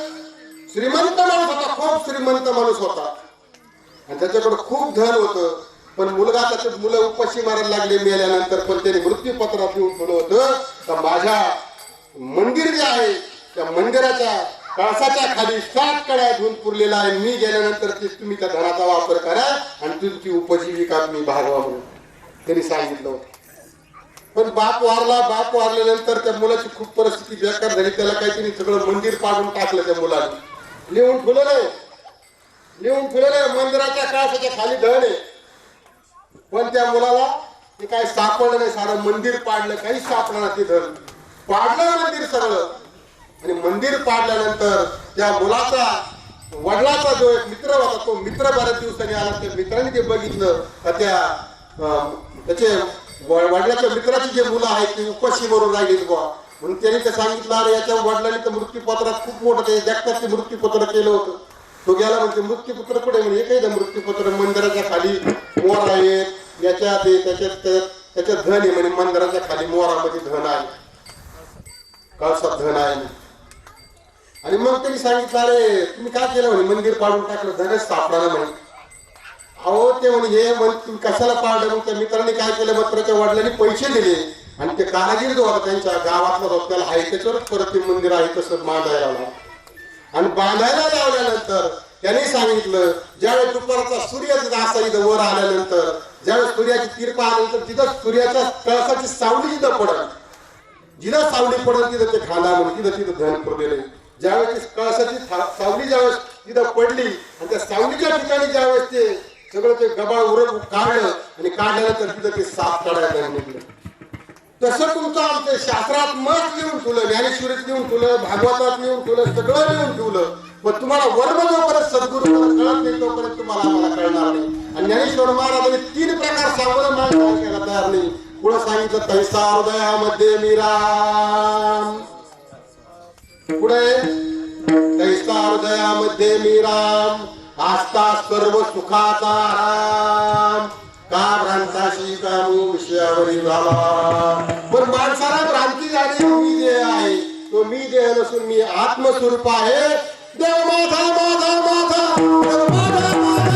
श्रीमंत माणूस होता. खूप श्रीमंत माणूस होता आणि त्याच्याकडे खूप धन होतं. पण मुलगा त्याचे मुलं उपाशी मारायला लागले मेल्यानंतर. पण त्याने मृत्यूपत्रात येऊन ठेवलं होतं तर माझ्या मंदिर जे आहे त्या मंदिराच्या कळसाच्या खाली 7 कड्या धुवून पुरलेला आहे. मी गेल्यानंतर ते तुम्ही त्या धनाचा वापर करा आणि तुमची उपजीविका तुम्ही भागवा म्हणून त्यांनी सांगितलं होतं. पण बाप वारल्यानंतर त्या मुलाची खूप परिस्थिती बेकार झाली. त्याला काहीतरी सगळं मंदिर पाडून टाकलं त्या मुलाने. लिहून ठेवलं मंदिराच्या कळसाच्या खाली धन आहे. पण त्या मुलाला ते काय सापडलं नाही. सारं मंदिर पाडलं. काही सापडलं ते धन. पाडलं मंदिर सगळं. आणि मंदिर पाडल्यानंतर त्या मुलाचा वडिलाचा जो एक मित्र होता तो मित्र बऱ्याच दिवसांनी आला. त्या मित्राने ते बघितलं त्याचे वडिलाच्या मित्राची जे मुलं आहेत ते उपाशी मरून राहिली बुवा म्हणून त्यांनी ते सांगितलं अरे याच्या वडिलांनी तर मृत्यूपत्रात खूप मोठं ते देखतात ते मृत्यूपत्र केलं होतं. तो गेला म्हणजे मृत्यूपत्र कुठे म्हणजे एकही मृत्यूपत्र मंदिराच्या खाली मोर आहेत याच्यात त्याच्यात धन आहे म्हणजे मंदिराच्या खाली मोरामध्ये धन आहे कळसात धन आहे. आणि मग त्यांनी सांगितलं अरे तुम्ही काय केलं म्हणे मंदिर पाडून टाकलं धनच सापडा म्हणे. अहो ते म्हणे हे तुम्ही कशाला पाडलं. मग त्या मित्रांनी काय केलं मित्राच्या वडिलांनी पैसे दिले आणि ते कारागीर जो होता त्यांच्या गावातला होता त्याला आहे त्याच्यावरच परत ते मंदिर आहे तसं बांधायला लावलं. आणि बांधायला लावल्यानंतर त्यांनी सांगितलं ज्यावेळेस दुपारचा सूर्य असा इथं वर आल्यानंतर ज्यावेळेस सूर्याची तिरपा आल्यानंतर तिथं सूर्याच्या कळसाची सावली जिथं पडत जिथं सावली पडत तिथं ते खाना म्हणजे तिथं धन पुरलेलं. ज्यावेळेस ती कळसाची सावली ज्यावेळेस तिथं पडली आणि त्या सावलीच्या ठिकाणी ज्यावेळेस ते सगळं ते गबाळ उरक काढलं आणि काढल्यानंतर तिथं ते साप काढायला निघलं. तसं तुमचं आमचं शास्त्रात मत लिहून ठेवलं, ज्ञानेश्वरीत लिहून ठेवलं, भागवतात लिहून ठेवलं, सगळं लिहून ठेवलं. पण तुम्हाला वर्म जोपर्यंत सद्गुरू कळत नाही तोपर्यंत तुम्हाला आम्हाला कळणार नाही. आणि ज्ञानेश्वर महाराजांनी 3 प्रकार सांगून मान घालायला तयार नाही. पुढे सांगितलं तैसा हृदयामध्ये मीराम. पुढे तैसा हृदयामध्ये मीराम आस्था सर्व सुखाचा आराम का भ्रांताशी कामू विषयावरील झाला. पण माणसाला भ्रांती झाली मी देह आहे, तो मी देह नसून मी आत्मस्वरूप आहे. देव माझा माझा माझा देव माझा माझा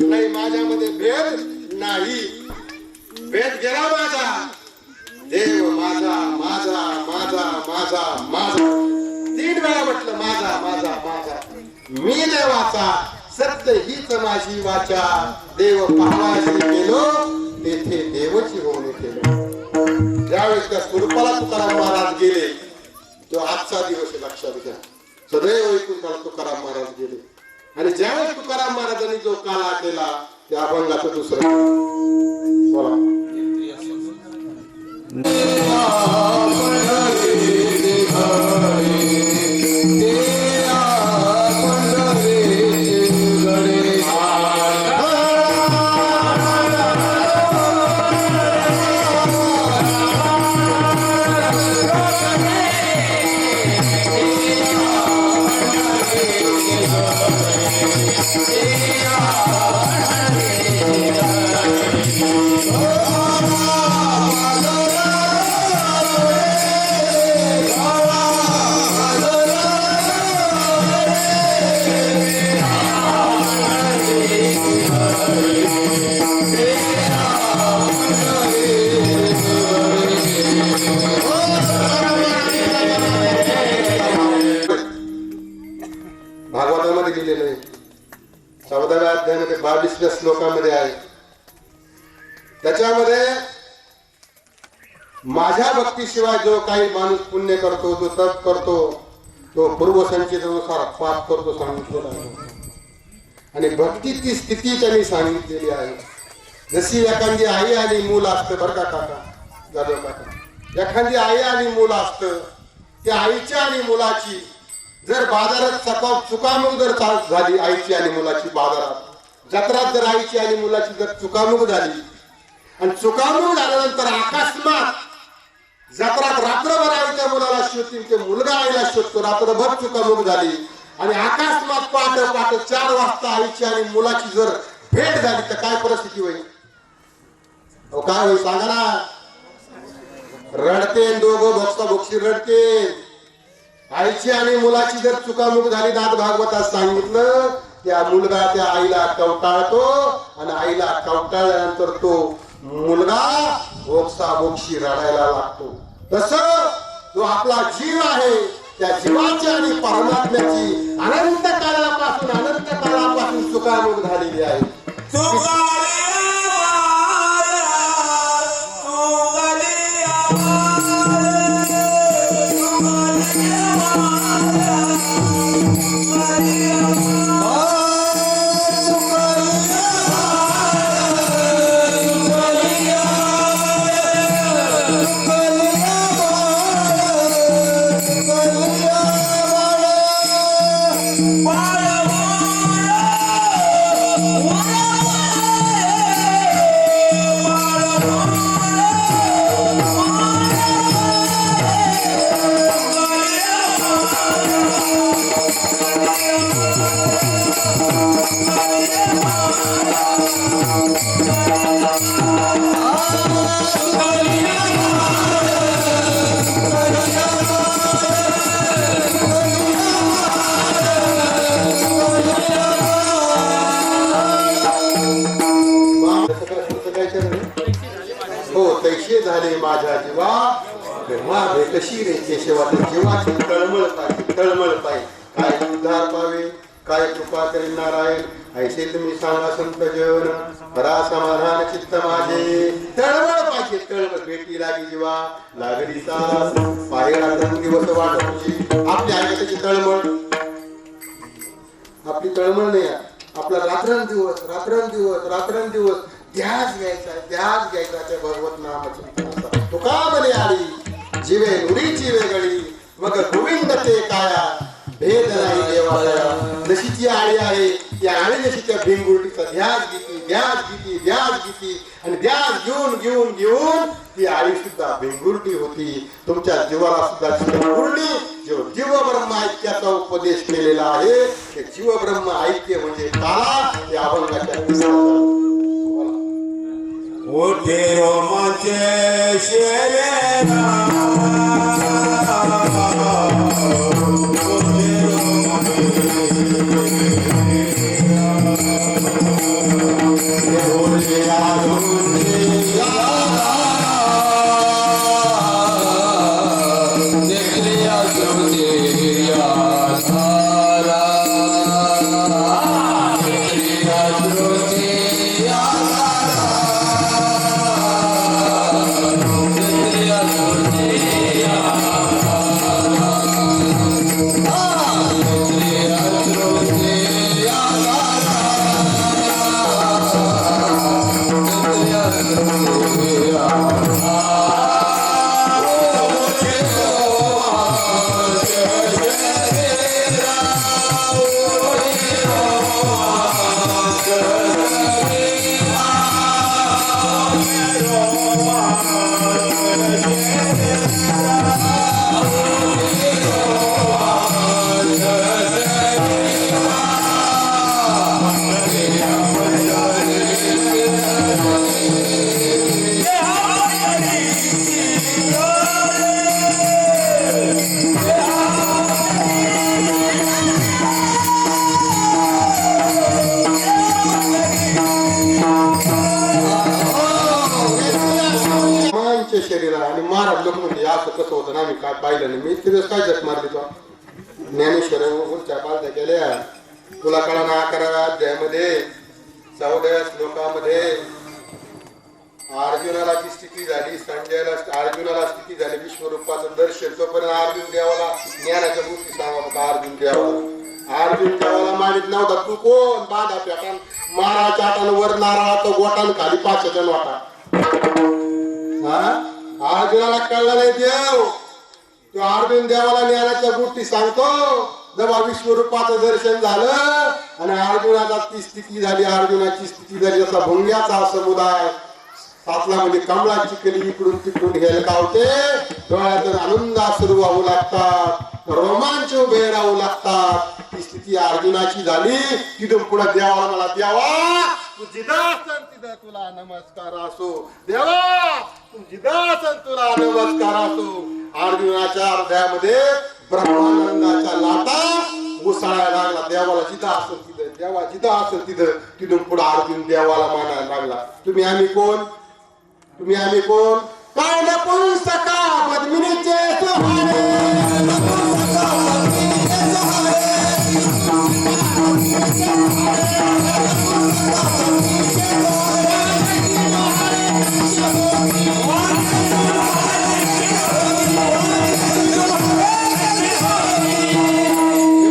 नाही. माझ्यामध्ये भेद नाही. भेद गेला माझा. देव माझा माझा माझा माझा माझा 3 वेळा म्हटलं माझा माझा माझा. मी देवाचा सत्य हीच माझी वाचा. देव पाहावाशी गेलो तेथे देवची होणे केलो. ज्यावेळेस त्या स्वरूपाला तुकाराम महाराज गेले तो आजचा दिवस लक्षात घ्या. सदैव ऐकून त्याला तुकाराम महाराज गेले. आणि ज्यावेळेस तुकाराम महाराजांनी जो काला केला त्या अभंगाचं दुसरं बोला. भागवतामध्ये गेलेलं आहे. 14व्या अध्यायामध्ये 22व्या श्लोकामध्ये आहे. त्याच्यामध्ये माझ्या भक्तीशिवाय जो काही माणूस पुण्य करतो, जो तप करतो, तो पूर्वसंचितेनुसार पाप करतो सांगितलेला आहे. आणि भक्ती ती स्थिती त्यांनी सांगितलेली आहे. जशी एखादी आई आणि मूल असतं बरं का काका जाधव काका. एखादी आई आणि मूल असतं. त्या आईच्या आणि मुलाची जर बाजारात चुकामुक जर झाली आईची आणि मुलाची, बाजारात जत्रात जर आईची आणि मुलाची जर चुकामुक झाली आणि चुकामुक झाल्यानंतर अकस्मात जत्रात रात्रभर आईच्या मुलाला शोधतील ते मुलगा आईला शोधतो. रात्रभर चुकामुक झाली आणि अकस्मात पहाटे 4 वाजता आईची आणि मुलाची जर भेट झाली तर काय परिस्थिती होईल? काय होईल सांगा ना. रडते दोघं भोक्षी रडते. आईची आणि मुलाची जर चुकामुक झाली नाथ भागवतात सांगितलं त्या मुलगा त्या आईला कवटाळतो आणि आईला कवटाळल्यानंतर तो मुलगा बोक्षी रडायला लागतो. तसं जो आपला जीव आहे त्या जीवाची आणि परमात्म्याची अनंत काळापासून चुकामुक झालेली आहे. वाभे कशी रे केशवाची जीवाची तळमळ पाहिजे तळमळ पाहिजे. काय उद्धार पावे काय कृपा करील नारायण. ऐसे तुम्ही सांगा संत जन परा समाधान चित्त माझे. तळमळ पाहिजे तळमळ भेटी लागी जीवा लागलीचा पाहिला दिवस वाढवची. आपली ऐकण्याची तळमळ आपली तळमळ नाही आपला रात्रंदिवस रात्रंदिवस रात्रंदिवस ध्यास घ्यायचा त्या भगवत नामाचा. तुका म्हणे आली जीवे नुरीची वेगळी मग गोविंद ते काया भेद नाही देवाला. जशीची आळी आहे ती आळी जशी त्या भिंगुर्टीचा ध्यास घेती आणि ध्यास घेऊन ती आळी सुद्धा भिंगुर्टी होती. तुमच्या जीवाला सुद्धा भिंगुर्टी जीव ब्रह्म ऐक्याचा उपदेश केलेला आहे. ते जीव ब्रह्म ऐक्य म्हणजे काळा ते अभंगाच्या ओठे रोमाचे शेरेरा शरीराला आणि महाराज लोक म्हणजे असं कसं होतं ना. मी काय पाहिलं नाही. मी इतके काय जट मारली तो ज्ञानेश्वर उलच्या पालत्या केल्या. तुला कळा ना 11व्या अध्यायामध्ये 14व्या श्लोकामध्ये अर्जुनाला जी स्थिती झाली अर्जुनाला स्थिती झाली विश्वरूपाचं दर्शन. तोपर्यंत अर्जुन देवाला ज्ञानाच्या गोष्टी सांगत होता. अर्जुन देवाला मानित नव्हता. तू कोण बाधा पेटान माराच्या आटान वर नारळाचं गोटान खाली 5 जण वाटा. अर्जुनाला कळलं नाही देव. तो अर्जुन देवाला ज्ञानाच्या गोष्टी सांगतो. जेव्हा विश्वरूपाचं दर्शन झालं आणि अर्जुनाचा ती स्थिती झाली अर्जुनाची स्थिती झाली जसा भुंग्याचा समुदाय सातला म्हणजे कमळाची कली इकडून तिकडून हेलकावते. डोळ्यातून आनंद अश्रू वाहू लागतात. रोमांच उभे राहू लागतात. ती स्थिती अर्जुनाची झाली. तिथून पुढे देवाला मला देवा तू जिथं असेल तिथं तुला नमस्कार असो. देवा तू जिथं असेल तुला नमस्कार असो. अर्जुनाच्या हृदयामध्ये ब्रह्मानंदाच्या लाटा उसळायला लागला. देवाला जिथं असेल तिथं देवा जिथं असेल तिथं तिथून पुढे अर्जुन देवाला मानायला लागला. तुम्ही आम्ही कोण काय ना पुरुष सका पद्मिनीचे सोहारे.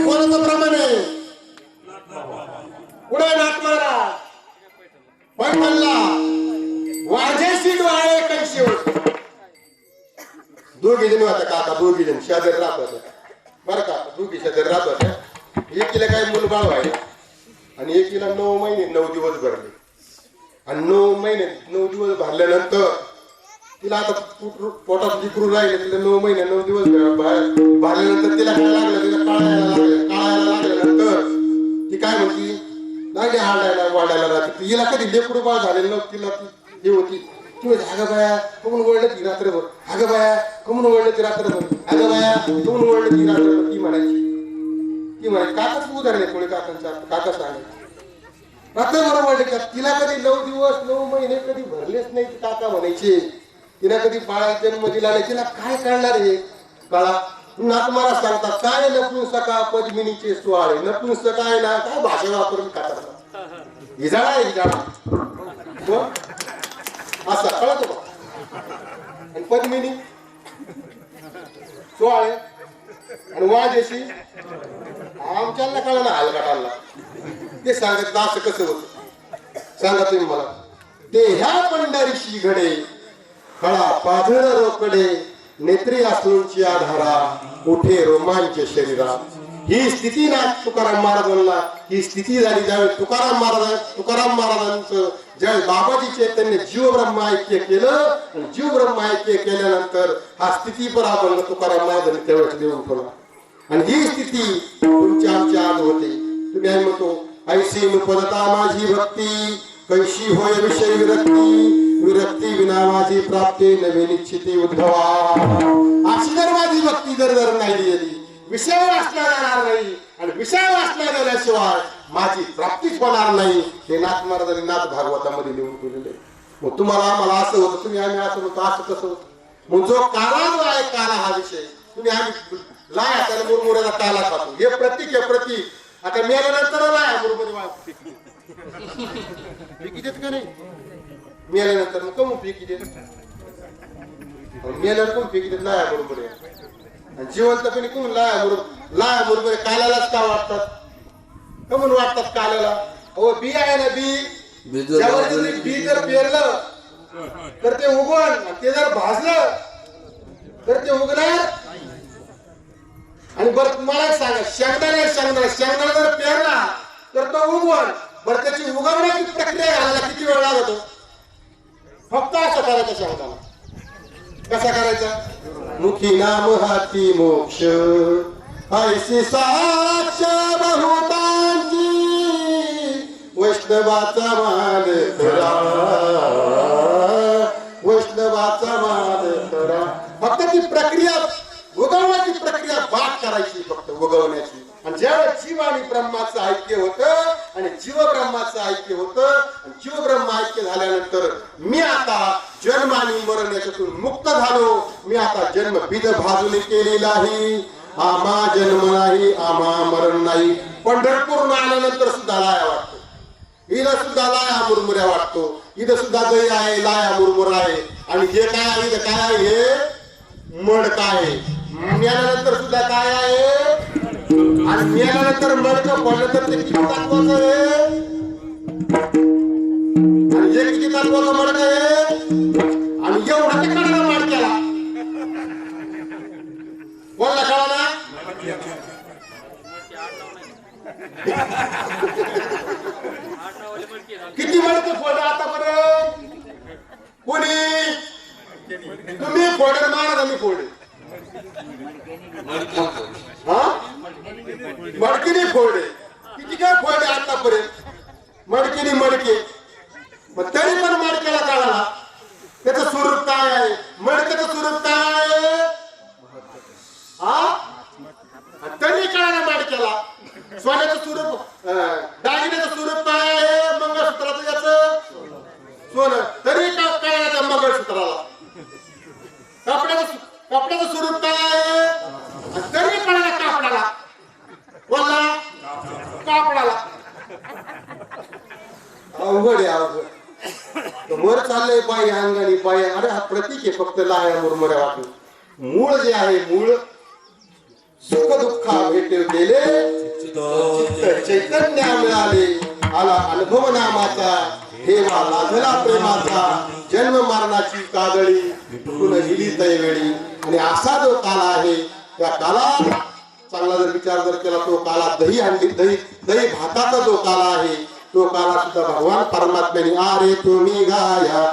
कोणाचं प्रमाण आहे पुढे नाथ महाराज पण म्हणला वाजेशी डोळे कैशी होते. दोघी जण होत्या काका दोघी जण शेजारी राहत होत्या बरं का. दोघी शेजारी राहत होत्या. एकीला काय मुलबाळ व्हायला आणि एकीला 9 महिने 9 दिवस भरले. आणि 9 महिने 9 दिवस भरल्यानंतर तिला आता पोटात जिकरू राहिले. तिला 9 महिने 9 दिवस भरल्यानंतर तिला काय लागलं तिला काळायला लागल्यानंतर ती काय म्हणती लागली वाढायला राहते. तिला कधी लेकरू बाळ झालेलं नव्हतं. तिला ती हे होती ती म्हणजे अगं बाया कमून वळलं ती रात्रभर. अगं बाया कमून वळलं ती रात्रभर. अगं बाया कमून वळलं ती रात्रभर. ती म्हणायची काकाच उदाहरण कोणी काकांचा काका सांगायची रात्रभर वळले का. तिला कधी 9 दिवस 9 महिने कधी भरलेच नाही. काका म्हणायचे तिला कधी बाळाचा जन्म दिला नाही, तिला काय कळणार हे कळा. नाथ महाराज सांगतात काय नपुंसका पद्मिनीचे सुवाळे. नपुंसक आहे ना काय भाषा वापरून खातात. हिजाळा आहे हिजाळा हो? असा कळतो का. आणि पद्मिनी सुवाळे आणि वाजेशी आमच्याला कळा ना हलगाटाला. ते सांगत असं कसं होत सांगा तुम्ही मला. ते ह्या पंढरीशी घडे खळा पाझर रोकडे नेत्री असूनची आधारा उठे रोमांच शरीरा. ही स्थिती ना तुकाराम महाराजांना ही स्थिती झाली ज्यावेळी तुकाराम महाराजांचं ज्यावेळी बाबाजी चैतन्य जीव ब्रह्म ऐक्य केलं आणि जीव ब्रह्म ऐक्य केल्यानंतर हा स्थिती पराभंग तुकाराम महाराजांनी त्यावेळेस देऊन ठेवला. आणि ही स्थिती तुमच्या आमच्या आज होते. तुम्ही आहे म्हणतो ऐशी नुपदता माझी भक्ती कैशी होय विषय विरक्ती विना माझी प्राप्ती नवी निश्चिती उद्भवा. अशी जर माझी भक्ती जर नाही दिली विषय वाचला जाणार नाही आणि विषय वाचला गेल्याशिवाय माझी प्राप्तीच होणार नाही. हे नाथ महाराजांनी नाथ भागवतामध्ये लिहून ठेवलेले. मग तुम्हाला मला असं होतं तुम्ही आम्ही असं होतो असं कसं होतं. मग जो काला जो आहे काला हा विषय तुम्ही आम्ही लाया त्याला मुरमुऱ्याला काला खातो. हे प्रतीक आहे प्रतीक. आता मेल्यानंतर लाया मुरमुरे पिकी देत का नाही. मेल्यानंतर मग कमू पिकी देत मेल्यावर कोण पिकी देत लाया मुरमुरे. आणि जिवंतपणे कोण लाया मुरमुरे काल्यालाच का वाटतात का म्हणून वाटतात काल्याला. हो बी आहे ना बी ज्यावर बी जर पेरलं तर ते उगवण आणि ते जर भाजलं तर ते उगणार. आणि बरं मला सांगा शेंगदाणा जर पेरला तर तो उगवण. बरं त्याची उगवण्याची प्रक्रिया घालायला किती वेळ लागतो. फक्त असं करायचं. शेंगदाणा कसा करायचा. मुखी नाम हाती मोक्ष ऐशी साक्ष बहुतांची वैष्णवाचा मान करा वैष्णवाचा मान करा. फक्त ती प्रक्रिया उगवण्याची प्रक्रिया बात करायची फक्त उगवण्याची. आणि ज्यावेळेस जीव आणि ब्रह्माचं ऐक्य होतं आणि जीव ब्रह्माचं ऐक्य होतं आणि जीव ब्रह्म ऐक्य झाल्यानंतर मी आता जन्म आणि मरण याच्यातून मुक्त झालो. मी आता जन्म बिद भाजून केली नाही. आम्हा जन्म नाही आम्हा मरण नाही. पंढरपूर आल्यानंतर सुद्धा लाया वाटतो. इथं सुद्धा लाया मुरमुऱ्या वाटतो. इथं सुद्धा दही आहे लाया मुरमुर आहे. आणि हे काय आहे इथं काय आहे हे मड काय. मेल्यानंतर सुद्धा काय आहे आणि मेल्यानंतर मडकं पडलं तर ते किती तत्वाचं आहे आणि हे किती तत्वाचं मडकं आहे. आणि एवढा ते कळला मडक्याला बोलला कळा ना. किती मडकं फोडलं आतापर्यंत कोणी. तुम्ही फोडेल महाराज आम्ही फोडे मडकीने फोडे. किती काय फोडे आतापर्यंत मडकीने मडके. मग तरी पण मडक्याला कळाला त्याचं स्वरूप काय आहे. मडक्याचं स्वरूप काय आहे तरी कळाला मडक्याला. सोन्याचं स्वरूप दागिन्याचं स्वरूप काय आहे. मंगळसूत्राचं याचं सोनं तरी कळाला त्या मंगळसूत्राला. कपड्याचं स्वरूप काय आहे तरी कळाला कापडाला. बोलला कापडाला. अवघड आहे अवघड. वर चाललंय पायी अंगाने पायी. अरे हा प्रतीक आहे फक्त लाया मुरमुऱ्या वाटून. मूळ जे आहे मूळ सुख दुःखा भेट गेले चैतन्य मिळाले. आला अनुभव नामाचा हेवा लाभला प्रेमाचा. जन्म मरणाची कादळी तुला हिली तैवेळी. आणि असा जो काला आहे त्या काला चांगला जर विचार जर केला तो काला दही अंडी दही भाताचा जो काला आहे तो काला सुद्धा भगवान परमात्म्याने आरे तुम्ही गाया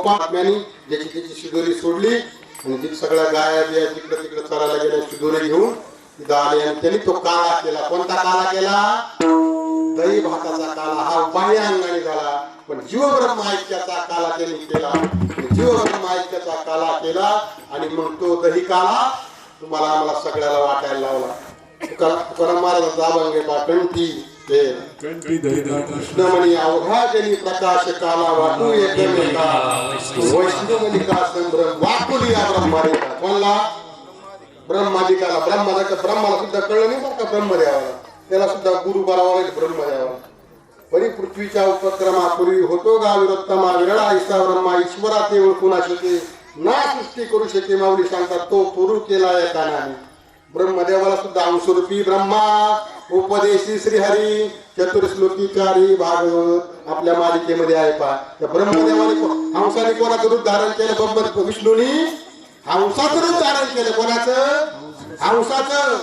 आत्म्याने ज्याची त्याची शिदोरी सोडली आणि ती सगळ्या गाया बिया तिकडे तिकडे चरायला गेल्या शिदोरी घेऊन तिथं आले आणि त्यांनी तो काळा केला. कोणता काळा केला? दही भाताचा काला. हा बाह्य अंगाने झाला, पण जीवब्रह्म ऐक्याचा काला त्यांनी केला. जीवब्रह्म ऐक्याचा काला केला आणि मग तो दही काला तुम्हाला आम्हाला सगळ्याला वाटायला लावला. तुकाराम महाराजांचा अभंग आहे पहा, कंठी ते कृष्णमणी अवघा जनी प्रकाश काला वाटू एकमेका वैष्णवनिका संभ्रम वाकुली या ब्रह्मादिका. कोणला? ब्रह्मादिकाला. ब्रह्माला सुद्धा कळलं नाही बरं का ब्रह्मदेवाला. त्याला सुद्धा गुरु बरावा ब्रह्मदेवाला. परिपृथ्वीच्या उपक्रमापूर्वी होतो गाविरोत्तमा विरळा ईसा ब्रह्मा ईश्वरा ते ओळखून शके ना सृष्टी करू शके माऊली सांगतात तो पुरू केला या कानाने. ब्रह्मदेवाला सुद्धा अंशरूपी ब्रह्मा उपदेशी श्रीहरी चतुर्श्लोकीकारी भागवत आपल्या मालिकेमध्ये आहे पहा. त्या ब्रह्मदेवाने हंसाने कोणाचं रूप धारण केलं? विष्णूनी हंसाचं रूप धारण केलं. कोणाचं? हंसाचं.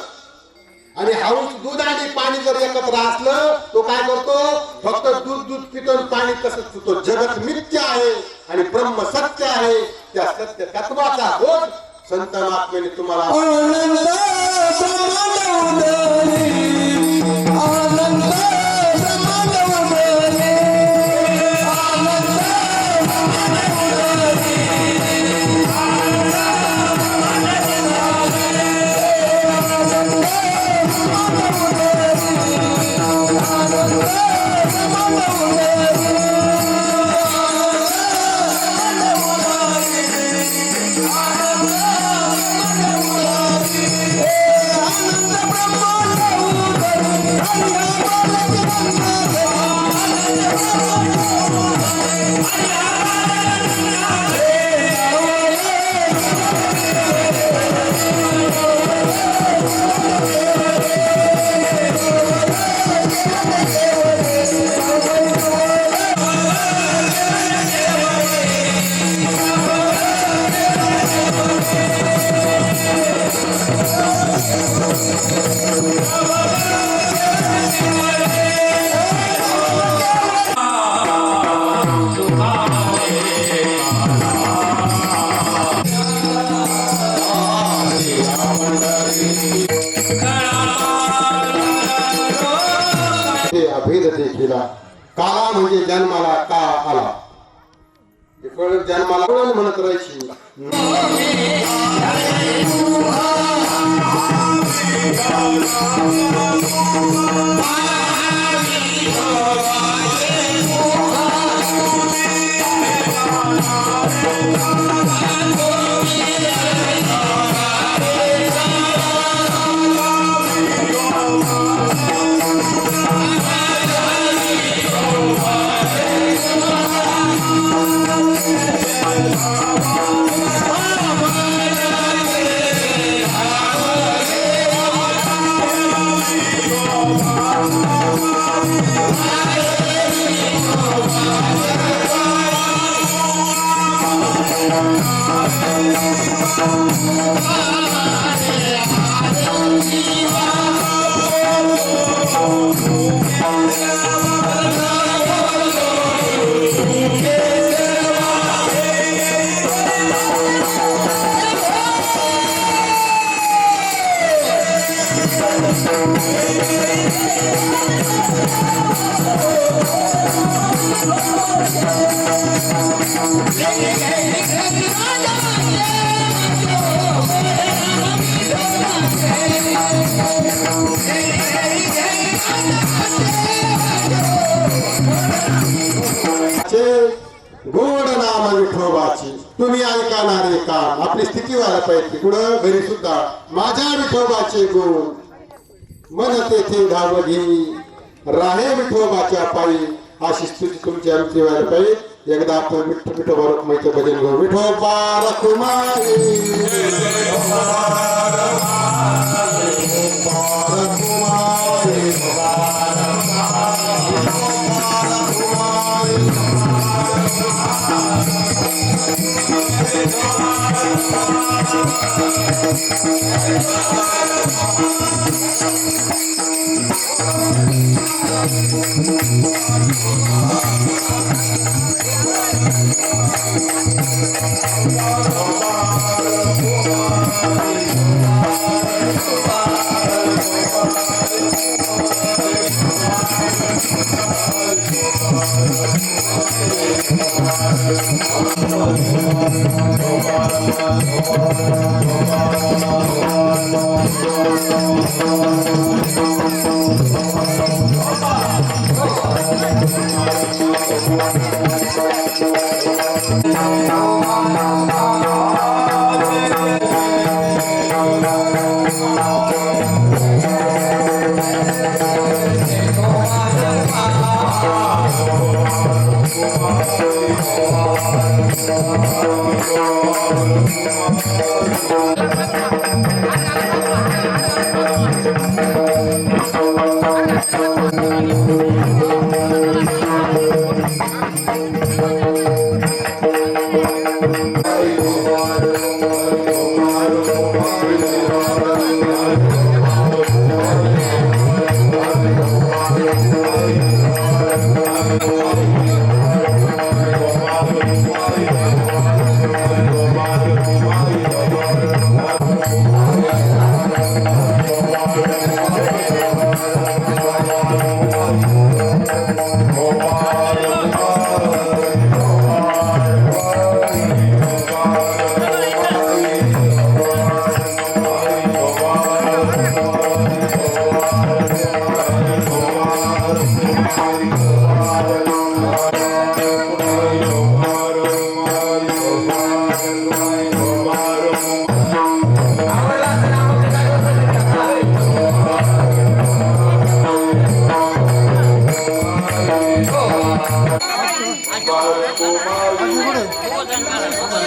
आणि हंस दूध आणि पाणी जर एकत्र असलं तो काय करतो? फक्त दूध पितो, पाणी तसंच पितो. जगत मिथ्य आहे आणि ब्रह्म सत्य आहे. त्या सत्य तत्वाचा बोध संत महात्म्याने तुम्हाला अभेद देखीला. काला म्हणजे जन्माला का आला. जन्माला म्हणत राहायची. गोड नाम विठोबाची तुम्ही ऐकणारे का. आपली स्थिती व्हायला पाहिजे कुठं घरी सुद्धा. माझ्या विठोबाचे गुण मन तेथे धाव घेई राहे विठोबाच्या पायी. अशी स्थिती तुमची आमची व्हायला पाहिजे. एकदा आपण विठोबा रखुमाईचं भजन घेऊ. विठोबा रखुमाई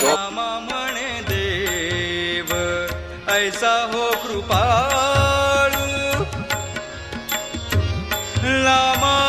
रामा म्हणे देव ऐसा हो कृपाळू लामा